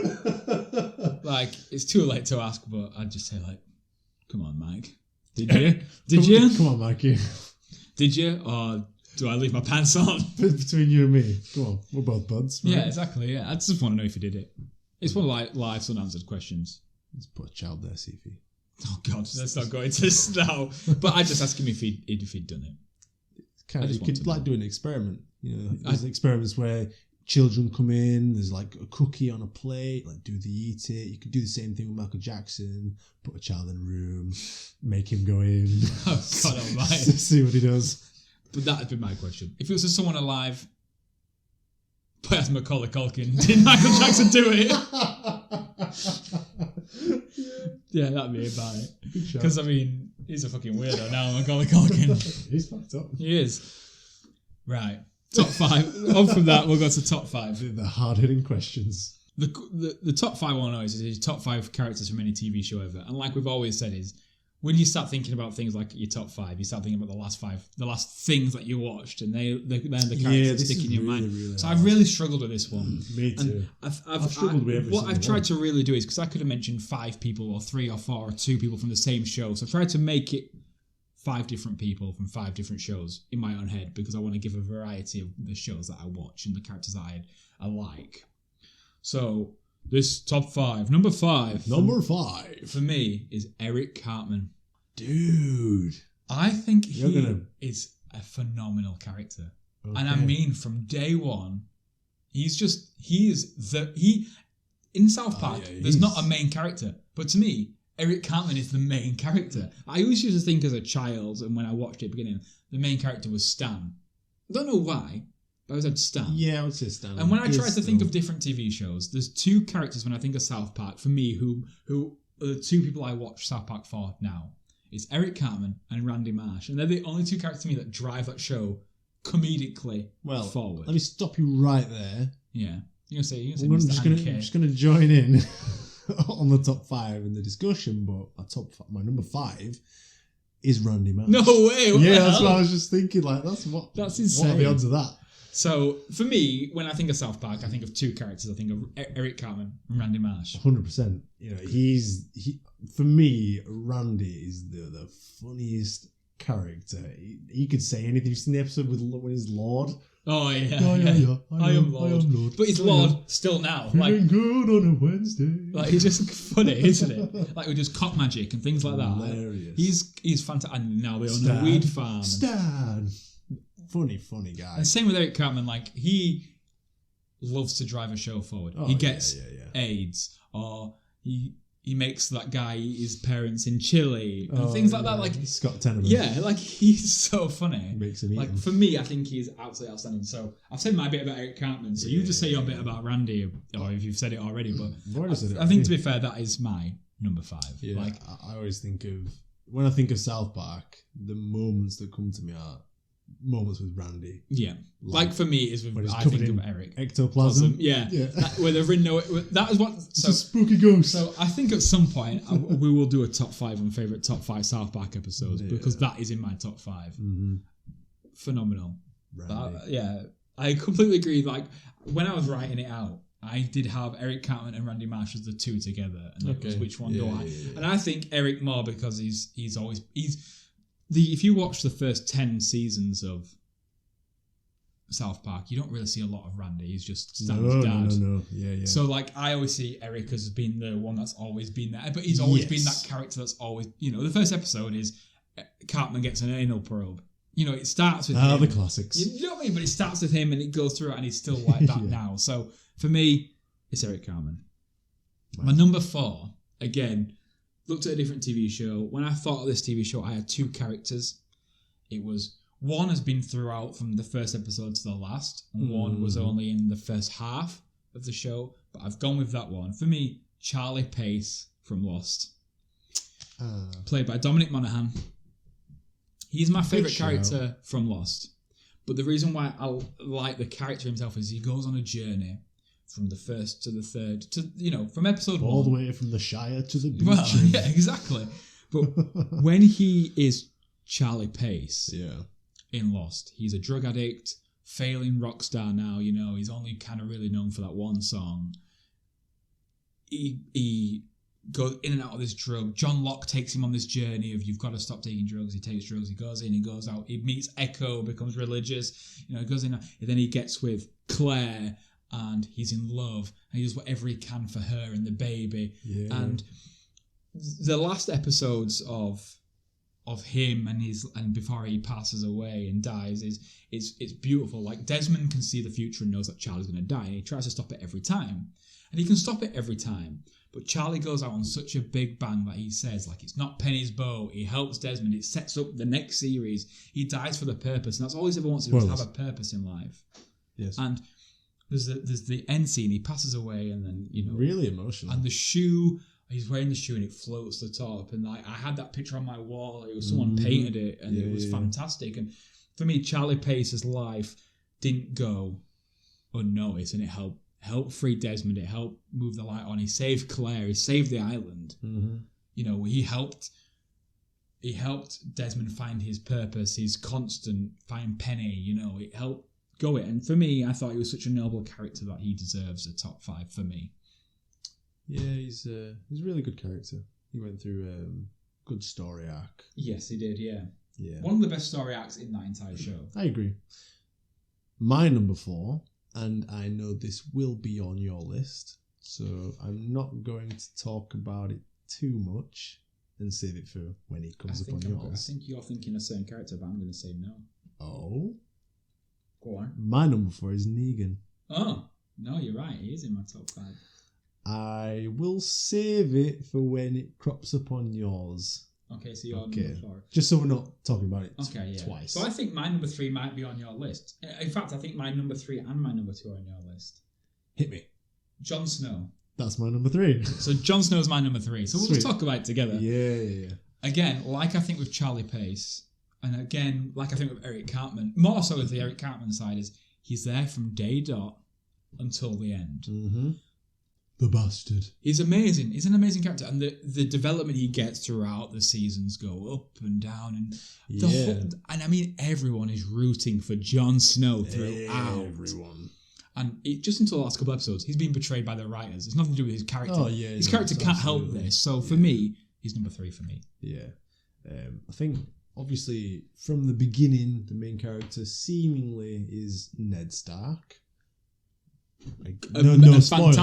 Like, it's too late to ask, but I'd just say, like, come on, Mike. Did you? Did you? Come on, Mikey. Did you? Or do I leave my pants on? Between you and me. Come on, we're both buds. Right? Yeah, exactly, yeah. I just want to know if he did it. It's one of like life's unanswered questions. Let's put a child there, see if he... Oh, God, let's not go into this now. But I just ask him if he'd done it. You could like do an experiment. There's experiments where children come in, there's like a cookie on a plate, like do they eat it? You could do the same thing with Michael Jackson, put a child in a room, make him go in. Oh, God almighty. See what he does. But that'd be my question. If it was just someone alive, but as Macaulay Culkin, did Michael Jackson do it? Yeah, that'd be about it. Because, I mean, he's a fucking weirdo now, Macaulay Culkin. He's fucked up. He is. Right. Top 5. On from that, we'll go to top 5. The hard-hitting questions. The top 5 I want to know is top 5 characters from any TV show ever. And like we've always said is, when you start thinking about things like your top 5, you start thinking about the last things that you watched, and they're the characters that stick in your mind. Really so I've really struggled with this one. Me too. I've struggled with every what I've tried one. to really do is, because I could have mentioned 5 people or 3 or 4 or 2 people from the same show, so I've tried to make it 5 different people from 5 different shows in my own head, because I want to give a variety of the shows that I watch and the characters that I like. So this top 5, number 5 for me is Eric Cartman. Dude, I think he is a phenomenal character. Okay. And I mean, from day one, in South Park, there's not a main character, but to me, Eric Cartman is the main character. I always used to think as a child, and when I watched it at the beginning, the main character was Stan. I don't know why, but I was at Stan. Yeah, I would say Stan. And when I try to think of different TV shows, there's 2 characters when I think of South Park, for me, who are the 2 people I watch South Park for now. It's Eric Cartman and Randy Marsh. And they're the only 2 characters to me that drive that show comedically forward. Let me stop you right there. Yeah. You're going to say I'm just going to join in on the top 5 in the discussion, but my number 5 is Randy Marsh. No way! That's what I was just thinking. Like, that's insane. What are the odds of that? So, for me, when I think of South Park, I think of 2 characters. I think of Eric Cartman and Randy Marsh. 100%. For me, Randy is the funniest character. He could say anything. You've seen the episode when he's Lord. Oh, yeah. I am Lord. But he's Lord still now. Feeling good on a Wednesday. Like, he's just funny, isn't it? Like, with just cock magic and things like that. Hilarious. He's fantastic. And now they own a weed farm. Stan. Funny guy. And same with Eric Cartman. Like, he loves to drive a show forward. He gets AIDS, or he makes that guy eat his parents in Chile and things like that. Like Scott Tenorman. Yeah, like he's so funny. Makes him eat like him. For me, I think he's absolutely outstanding. So I've said my bit about Eric Cartman. So you just say your bit about Randy, or if you've said it already. But I think to be fair, that is my number 5. Yeah, like I always think of when I think of South Park, the moments that come to me are moments with Randy. Yeah. Like for me, is with I think of Eric. Ectoplasm. Yeah. Where they're in that is what. It's a spooky ghost. So I think at some point we will do a top 5 on favourite top 5 South Park episodes because that is in my top 5. Mm-hmm. Phenomenal. I completely agree. Like when I was writing it out, I did have Eric Cartman and Randy Marsh as the 2 together, and that was which one do I? Yeah. And I think Eric more because he's if you watch the first 10 seasons of South Park, you don't really see a lot of Randy. He's just Stan's dad. No. Yeah. So, like, I always see Eric as being the one that's always been there. But he's always been that character that's always... the first episode is Cartman gets an anal probe. It starts with him. The classics. You know what I mean? But it starts with him and it goes through it and he's still like that now. So, for me, it's Eric Cartman. Right. My number 4, again... Looked at a different TV show. When I thought of this TV show, I had 2 characters. It was One has been throughout from the first episode to the last, and one was only in the first half of the show. But I've gone with that one. For me, Charlie Pace from Lost, played by Dominic Monaghan. He's my favourite character from Lost. But the reason why I like the character himself is he goes on a journey from the first to the third, to from episode one. All the way from the Shire to the beach. Well, yeah, exactly. But when he is Charlie Pace in Lost, he's a drug addict, failing rock star now, he's only kind of really known for that one song. He goes in and out of this drug. John Locke takes him on this journey of you've got to stop taking drugs. He takes drugs, he goes in, he goes out, he meets Echo, becomes religious, he goes in, and then he gets with Claire and he's in love and he does whatever he can for her and the baby. Yeah. And the last episodes of him and before he passes away and dies it's beautiful. Like, Desmond can see the future and knows that Charlie's going to die, and he tries to stop it every time. And he can stop it every time. But Charlie goes out on such a big bang that he says, like, it's not Penny's boat. He helps Desmond. It sets up the next series. He dies for the purpose. And that's all he's ever wants to do, is have a purpose in life. Yes. And there's the end scene. He passes away and then, really emotional. And the shoe, he's wearing the shoe and it floats to the top. And I had that picture on my wall. It was someone painted it and it was fantastic. And for me, Charlie Pace's life didn't go unnoticed, and it helped free Desmond. It helped move the light on. He saved Claire. He saved the island. Mm-hmm. He helped Desmond find his purpose, his constant, find Penny. It helped go it. And for me, I thought he was such a noble character that he deserves a top 5 for me. Yeah, he's a really good character. He went through a good story arc. Yes, he did. Yeah. Yeah. One of the best story arcs in that entire show. I agree. My number 4. And I know this will be on your list, so I'm not going to talk about it too much and save it for when it comes up on yours. I think you're thinking a certain character, but I'm going to say no. Oh? Go on. My number 4 is Negan. Oh, no, you're right. He is in my top 5. I will save it for when it crops up on yours. Okay, so you're number 4. Just so we're not talking about it twice. So I think my number 3 might be on your list. In fact, I think my number 3 and my number 2 are on your list. Hit me. Jon Snow. That's my number 3. So Jon Snow's my number 3. So we'll just talk about it together. Yeah. Again, like I think with Charlie Pace, and again, like I think with Eric Cartman, more so with the Eric Cartman side, is he's there from day dot until the end. Mm-hmm. The bastard. He's amazing. He's an amazing character, and the development he gets throughout the seasons go up and down, and and I mean everyone is rooting for Jon Snow throughout. Everyone. And just until the last couple episodes, he's been betrayed by the writers. It's nothing to do with his character. Oh yeah, his character can't help this. So for me, he's number 3 for me. Yeah, I think obviously from the beginning, the main character seemingly is Ned Stark. No spoilers,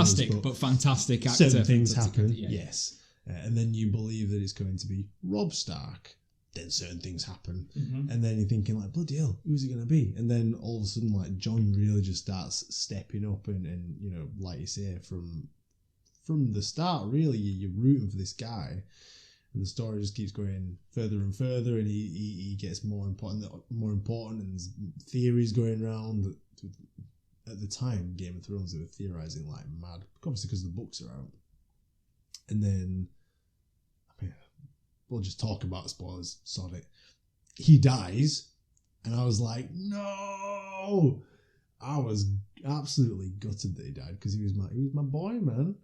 fantastic actor. Certain things happen, yes. And then you believe that it's going to be Robb Stark. Then certain things happen. Mm-hmm. And then you're thinking, like, bloody hell, who's it going to be? And then all of a sudden, like, Jon really just starts stepping up and like you say, from the start, really, you're rooting for this guy. And the story just keeps going further and further, and he gets more important, and there's theories going around that at the time, Game of Thrones, they were theorising like mad, obviously because the books are out. And then, I mean, we'll just talk about spoilers, sod it. He dies, and I was like, no! I was absolutely gutted that he died, because he was my boy, man.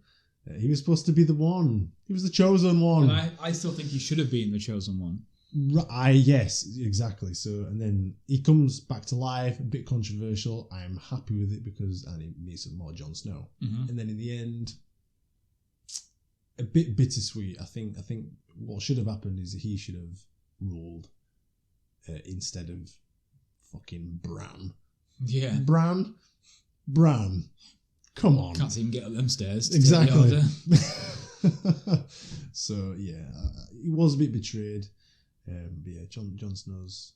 He was supposed to be the one. He was the chosen one. And I still think he should have been the chosen one. Yes, exactly. So, and then he comes back to life, a bit controversial. I'm happy with it because he meets some more Jon Snow. Mm-hmm. And then in the end, a bit bittersweet. I think what should have happened is he should have ruled instead of fucking Bran. Yeah, Bran. Come on, can't even get up them stairs. Exactly. So yeah, he was a bit betrayed. But yeah, Jon Snow's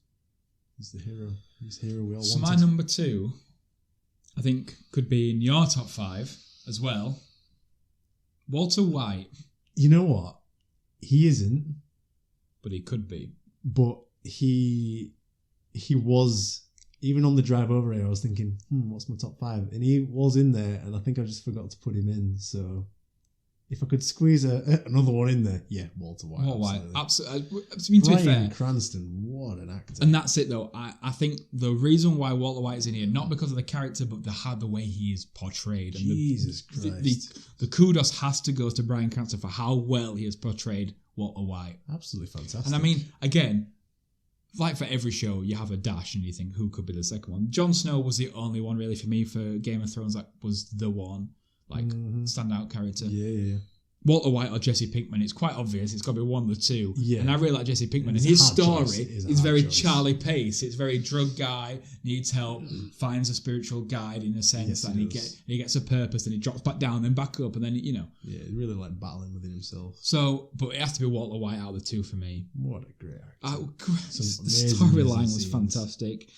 is the hero. He's the hero we all wanted. So my number 2, I think, could be in your top 5 as well. Walter White. You know what? He isn't. But he could be. But he he was, even on the drive over here, I was thinking, what's my top 5? And he was in there, and I think I just forgot to put him in. So if I could squeeze another one in there, yeah, Walter White. Walter White, Absolutely. absolutely. To be fair, Bryan Cranston, what an actor. And that's it, though. I think the reason why Walter White is in here, not because of the character, but the way he is portrayed. And Jesus Christ. The kudos has to go to Bryan Cranston for how well he has portrayed Walter White. Absolutely fantastic. And I mean, again, like for every show, you have a dash and you think, who could be the second one? Jon Snow was the only one, really, for me, for Game of Thrones, that was the one, standout character. Yeah. Walter White or Jesse Pinkman, it's quite obvious. It's got to be one of the two. Yeah. And I really like Jesse Pinkman. And his story is very choice. Charlie Pace. It's very drug guy, needs help, finds a spiritual guide in a sense, and he gets a purpose, and he drops back down, then back up, and then, Yeah, he really like battling within himself. So, but it has to be Walter White out of the two for me. What a great actor. The storyline was fantastic.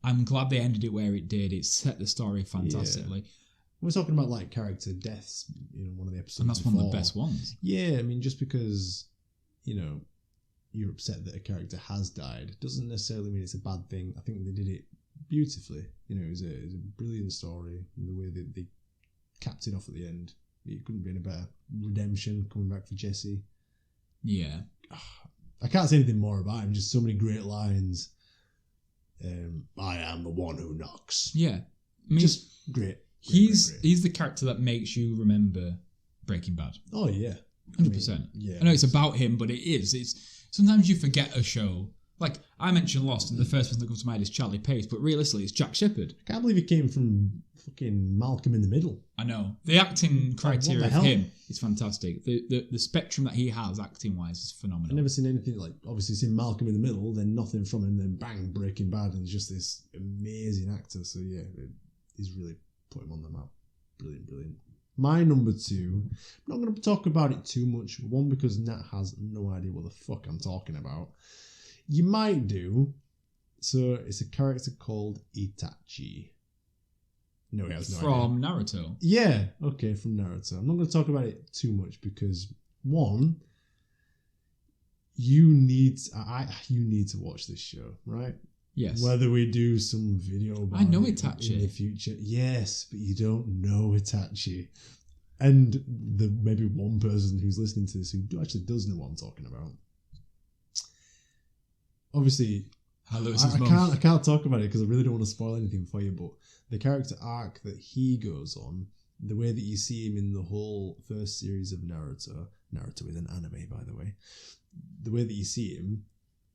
I'm glad they ended it where it did. It set the story fantastically. Yeah. We're talking about like character deaths, one of the episodes. And that's before. One of the best ones. Yeah, I mean, just because, you're upset that a character has died doesn't necessarily mean it's a bad thing. I think they did it beautifully. It was a brilliant story, and the way that they capped it off at the end. It couldn't be any better. Redemption coming back for Jesse. Yeah. I can't say anything more about him. Just so many great lines. I am the one who knocks. Yeah. I mean, just great. He's the character that makes you remember Breaking Bad. Oh yeah, 100%. Yeah, I know it's about him, but it's sometimes you forget a show. Like I mentioned Lost, and the first person that comes to mind is Charlie Pace, but realistically, it's Jack Shepherd. I can't believe he came from fucking Malcolm in the Middle. I know the acting criteria of hell? him is fantastic. The spectrum that he has acting wise is phenomenal. I've never seen anything like, obviously seen Malcolm in the Middle, then nothing from him, then bang, Breaking Bad, and he's just this amazing actor. So yeah, he's really put him on the map. Brilliant. My number 2, I'm not going to talk about it too much. One, because Nat has no idea what the fuck I'm talking about. You might do. So it's a character called Itachi. No, he has no idea. From Naruto. Yeah, okay, from Naruto. I'm not going to talk about it too much because, one, you need to watch this show, right? Yes. Whether we do some video about I know Itachi in Itachi. the future. Yes, but you don't know Itachi. And maybe one person who's listening to this who actually does know what I'm talking about. Obviously, I can't talk about it because I really don't want to spoil anything for you, but the character arc that he goes on, the way that you see him in the whole first series of Naruto is an anime, by the way, the way that you see him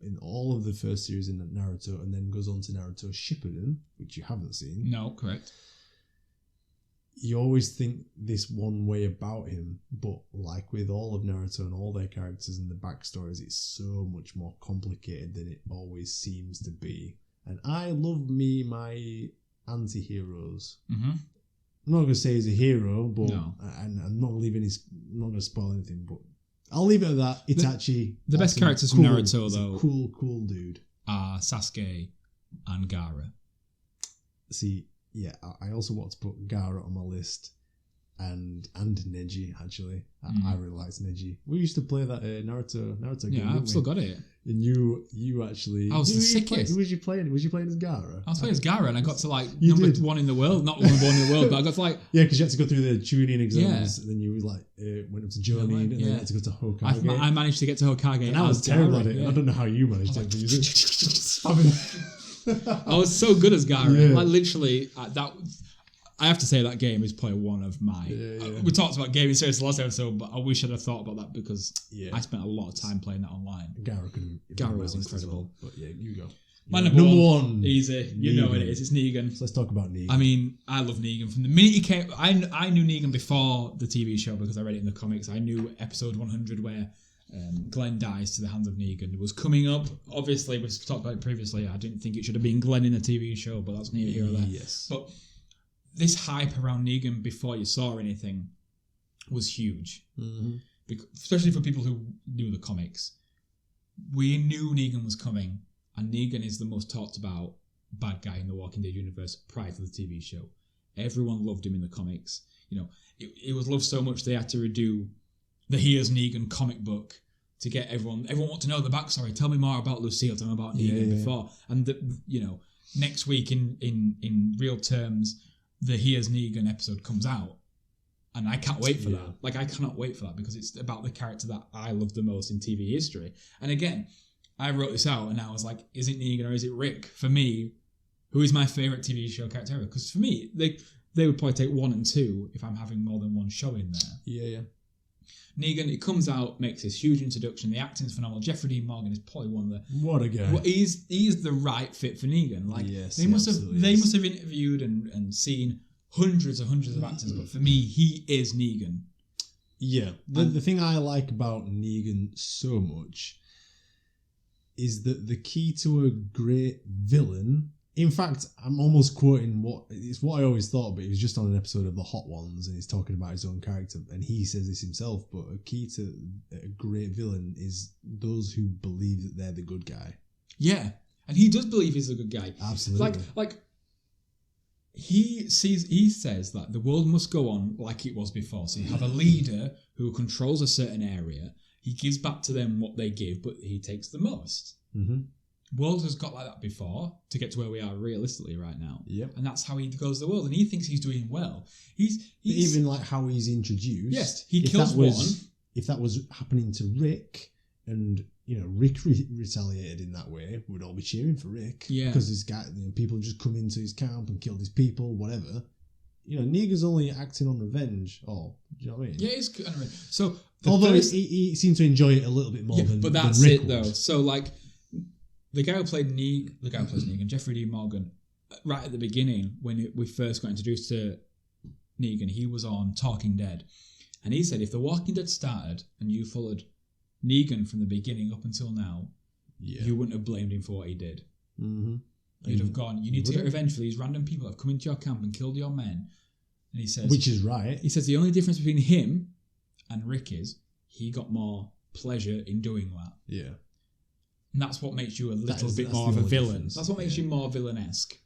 in all of the first series in Naruto and then goes on to Naruto Shippuden, which you haven't seen. No, correct. You always think this one way about him, but like with all of Naruto and all their characters and the backstories, it's so much more complicated than it always seems to be. And I love my anti-heroes. Mm-hmm. I'm not going to say he's a hero, but No. and I'm not going to spoil anything, but I'll leave it at that. Itachi. The best awesome, characters cool, from Naruto, though, cool dude. are Sasuke and Gaara. See, yeah, I also want to put Gaara on my list, and Neji actually. I really liked Neji. We used to play that Naruto game. Yeah, I've still got it. And you actually. I was the sickest. Who was you playing? Was you playing as Gaara? I was playing as Gaara, and I got to You number did. 1 in the world. Not number 1 in the world, but I got to Yeah, because you had to go through the tuning exams, Yeah. and then you went up to Jonin, and then you had to go to Hokage. I managed to get to Hokage, and I was as terrible Gaara, at it. yeah. I don't know how you managed to use it. I was so good as Gaara. Yeah. Like literally, I have to say that game is probably one of my. We talked about gaming series the last episode, but I wish I'd have thought about that because I spent a lot of time playing that online. Gaara was incredible. But yeah, you go. My number one. Easy. You know it is. It's Negan. So let's talk about Negan. I mean, I love Negan. From the minute he came, I knew Negan before the TV show because I read it in the comics. I knew episode 100 where Glenn dies to the hands of Negan. It was coming up. Obviously, we talked about it previously. I didn't think it should have been Glenn in the TV show, but that's neither here or there. Yes. But this hype around Negan before you saw anything was huge. Mm-hmm. Especially for people who knew the comics. We knew Negan was coming, and Negan is the most talked about bad guy in the Walking Dead universe prior to the TV show. Everyone loved him in the comics. It was loved so much they had to redo the Here's Negan comic book to get everyone want to know the backstory. Tell me more about Lucille. Tell me about Negan before. And next week in real terms, the Here's Negan episode comes out, and I can't wait for that. Like I cannot wait for that because it's about the character that I love the most in TV history. And again, I wrote this out, and I was like, is it Negan or is it Rick? For me, who is my favourite TV show character ever? Because for me, they would probably take 1 and 2 if I'm having more than one show in there. Yeah. Negan, it comes out, makes this huge introduction. The acting's phenomenal. Jeffrey Dean Morgan is probably one of the... What a guy. Well, he's the right fit for Negan. Like, yes, they must have interviewed and seen hundreds of actors, but for me, he is Negan. Yeah. The thing I like about Negan so much is that the key to a great villain... In fact, I'm almost quoting what I always thought, but he was just on an episode of The Hot Ones and he's talking about his own character and he says this himself, but a key to a great villain is those who believe that they're the good guy. Yeah, and he does believe he's a good guy. Absolutely. Like he says that the world must go on like it was before. So you have a leader who controls a certain area, he gives back to them what they give, but he takes the most. Mm-hmm. World has got like that before to get to where we are realistically right now. Yep. And that's how he goes the world. And he thinks he's doing well. He's even like how he's introduced. Yes, he kills one. If that was happening to Rick and, Rick retaliated in that way, we'd all be cheering for Rick. Yeah. Because this guy, people just come into his camp and killed his people, whatever. Negan's only acting on revenge. Oh, do you know what I mean? Yeah, it's good. So, although he seemed to enjoy it a little bit more than but that's than Rick it though. would. So like, the guy who plays Negan, Jeffrey Dean Morgan, right at the beginning when we first got introduced to Negan, he was on Talking Dead, and he said if The Walking Dead started and you followed Negan from the beginning up until now, you wouldn't have blamed him for what he did. Mm-hmm. You'd have gone, you need to get revenge for these random people that have come into your camp and killed your men. And he says, which is right. He says the only difference between him and Rick is he got more pleasure in doing that. Yeah. And that's what makes you a little bit more of a villain. Difference. That's what makes you more villain-esque.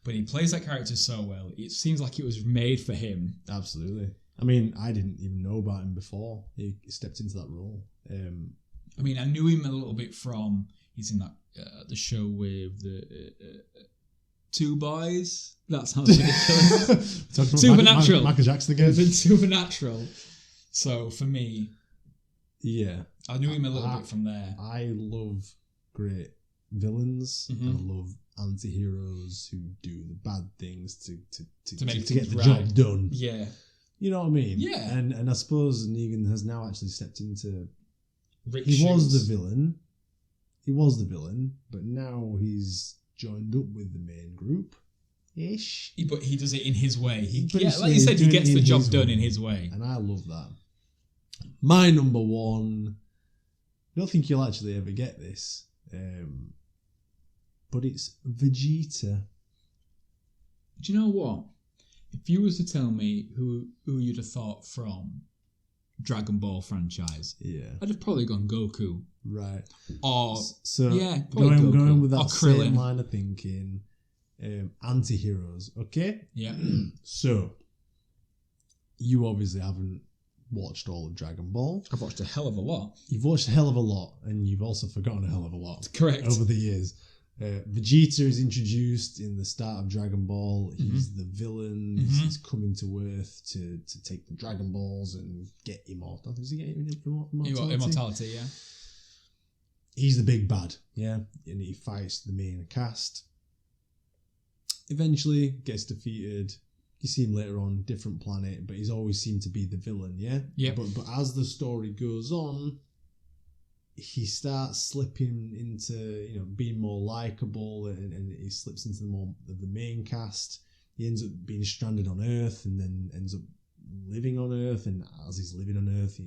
But he plays that character so well. It seems like it was made for him. Absolutely. I mean, I didn't even know about him before he stepped into that role. I mean, I knew him a little bit from... He's in that the show with the two boys. That sounds ridiculous. Supernatural. Michael Jackson again. Supernatural. So, for me... Yeah. I knew him a little bit from there. I love great villains. Mm-hmm. I love anti-heroes who do the bad things to get the right. job done. Yeah. You know what I mean? Yeah. And I suppose Negan has now actually stepped into... Rick he was the villain. He was the villain, but now he's joined up with the main group. Ish. But he does it in his way. Like you said, he gets the job done in his way. And I love that. My number one... I don't think you'll actually ever get this, but it's Vegeta. Do you know what? If you was to tell me who you'd have thought from Dragon Ball franchise, I'd have probably gone Goku. Right. Or going with that or Krillin. same line of thinking, anti-heroes. Okay. Yeah. So you obviously haven't watched all of Dragon Ball. I've watched a hell of a lot. You've watched a hell of a lot, and you've also forgotten a hell of a lot. Correct. Over the years. Vegeta is introduced in the start of Dragon Ball. He's the villain. He's coming to Earth to take the Dragon Balls and get immortal. Does he get immortality? Immortality, yeah. He's the big bad, yeah? And he fights the main cast. Eventually gets defeated. You see him later on, different planet, but he's always seemed to be the villain, yeah? Yeah. But as the story goes on, he starts slipping into, being more likable, and he slips into more of the main cast. He ends up being stranded on Earth, and then ends up living on Earth, and as he's living on Earth,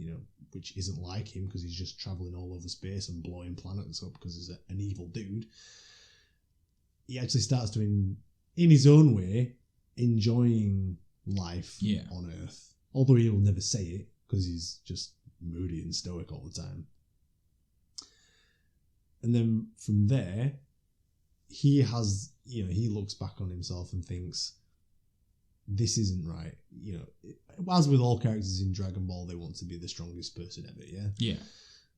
which isn't like him because he's just travelling all over space and blowing planets up because he's an evil dude, he actually starts doing, in his own way, enjoying life on Earth. Although he will never say it because he's just moody and stoic all the time. And then from there, he has, he looks back on himself and thinks, this isn't right. As with all characters in Dragon Ball, they want to be the strongest person ever, yeah? Yeah.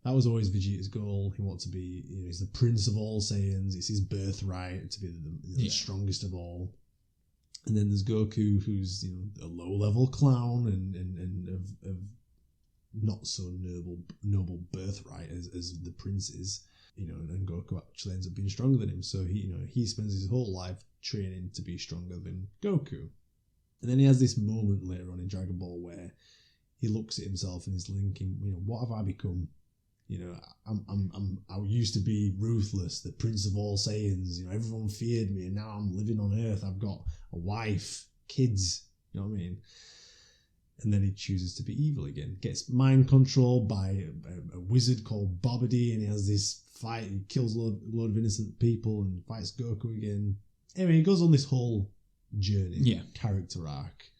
That was always Vegeta's goal. He wanted to be, he's the prince of all Saiyans. It's his birthright to be the strongest of all. And then there's Goku, who's a low-level clown and of not so noble birthright as the prince is. And Goku actually ends up being stronger than him. So he spends his whole life training to be stronger than Goku. And then he has this moment later on in Dragon Ball where he looks at himself and is thinking, what have I become? I used to be ruthless, the prince of all Saiyans. Everyone feared me, and now I'm living on Earth. I've got a wife, kids. You know what I mean? And then he chooses to be evil again. Gets mind controlled by a wizard called Bobbidi, and he has this fight. He kills a load of innocent people and fights Goku again. Anyway, he goes on this whole journey, character arc.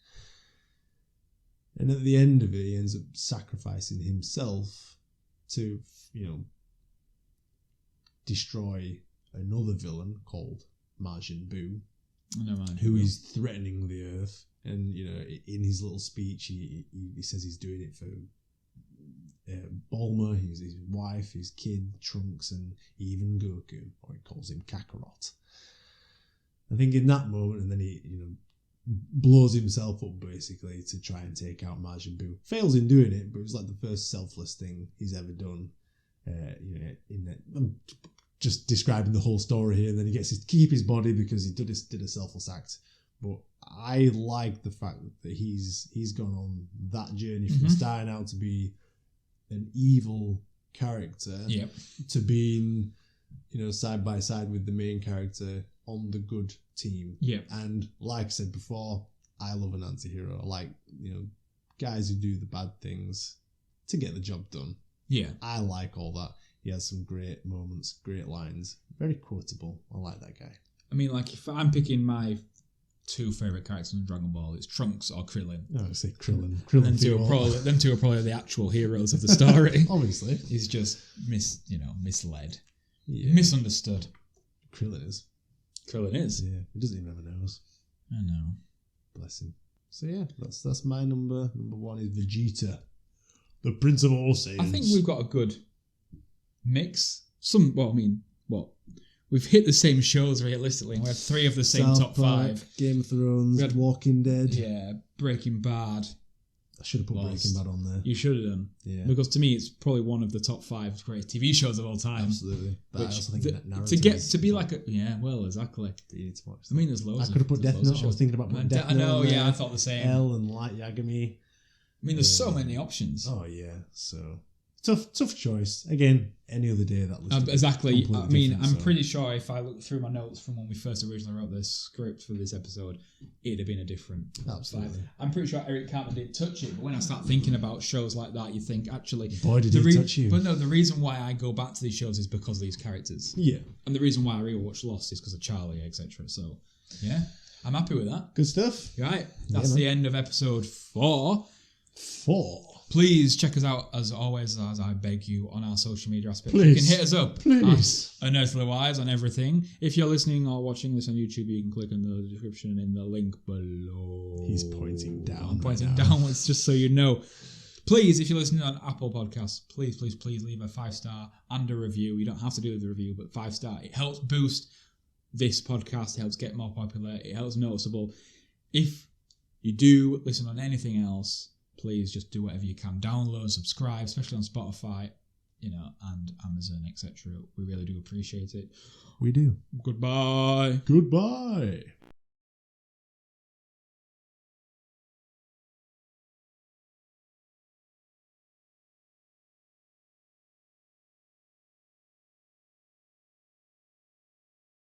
And at the end of it, he ends up sacrificing himself to, destroy another villain called Majin Buu, who is threatening the Earth. And, in his little speech, he says he's doing it for Bulma, his wife, his kid, Trunks, and even Goku, or he calls him Kakarot. I think in that moment, and then he, blows himself up basically to try and take out Majin Buu. Fails in doing it, but it was like the first selfless thing he's ever done. I'm just describing the whole story here, and then he gets to keep his body because he did a selfless act. But I like the fact that he's gone on that journey from starting out to be an evil character to being, side by side with the main character on the good team. And like I said before, I love an anti-hero. I like, guys who do the bad things to get the job done. I like all that. He has some great moments, great lines, very quotable. I like that guy. I mean, like, if I'm picking my two favourite characters in Dragon Ball, it's Trunks or Krillin. No, I say Krillin. Them two are probably the actual heroes of the story. Obviously. He's just misled. Misunderstood. Krillin is. Yeah. He doesn't even have a nose. I know. Bless him. So yeah, that's my number. Number one is Vegeta, the Prince of all Saiyans. I think we've got a good mix. We've hit the same shows realistically, and we have three of the same South top Park, 5. Game of Thrones, Walking Dead. Yeah, Breaking Bad. I should have put Breaking Bad on there. You should have done. Yeah. Because to me, it's probably one of the top 5 great TV shows of all time. Absolutely. But I also think that to get to be like a exactly. You need to watch that. I mean, there's loads. I could have put Death Note. I was thinking about putting Death Note. I know. Yeah, I thought the same. L and Light Yagami. I mean, there's so many options. Oh yeah. So tough choice. Again, any other day that list. Exactly. I mean, I'm pretty sure if I look through my notes from when we first originally wrote this script for this episode, it'd have been a different. Absolutely. 5. I'm pretty sure Eric Cartman didn't touch it, but when I start thinking about shows like that, you think actually, boy, did he touch you. But no, the reason why I go back to these shows is because of these characters. Yeah. And the reason why I rewatch Lost is because of Charlie, etc. So yeah, I'm happy with that. Good stuff. Right. That's the end of episode 4. Please check us out, as always, as I beg you, on our social media aspects. Please. You can hit us up Please. at Unearthly Wise on everything. If you're listening or watching this on YouTube, you can click on the description in the link below. He's pointing down. I'm pointing downwards, just so you know. Please, if you're listening on Apple Podcasts, please leave a 5-star and a review. You don't have to do the review, but 5-star. It helps boost this podcast. It helps get more popular. It helps noticeable. If you do listen on anything else, please just do whatever you can. Download, subscribe, especially on Spotify, and Amazon, etc. We really do appreciate it. We do. Goodbye. Goodbye.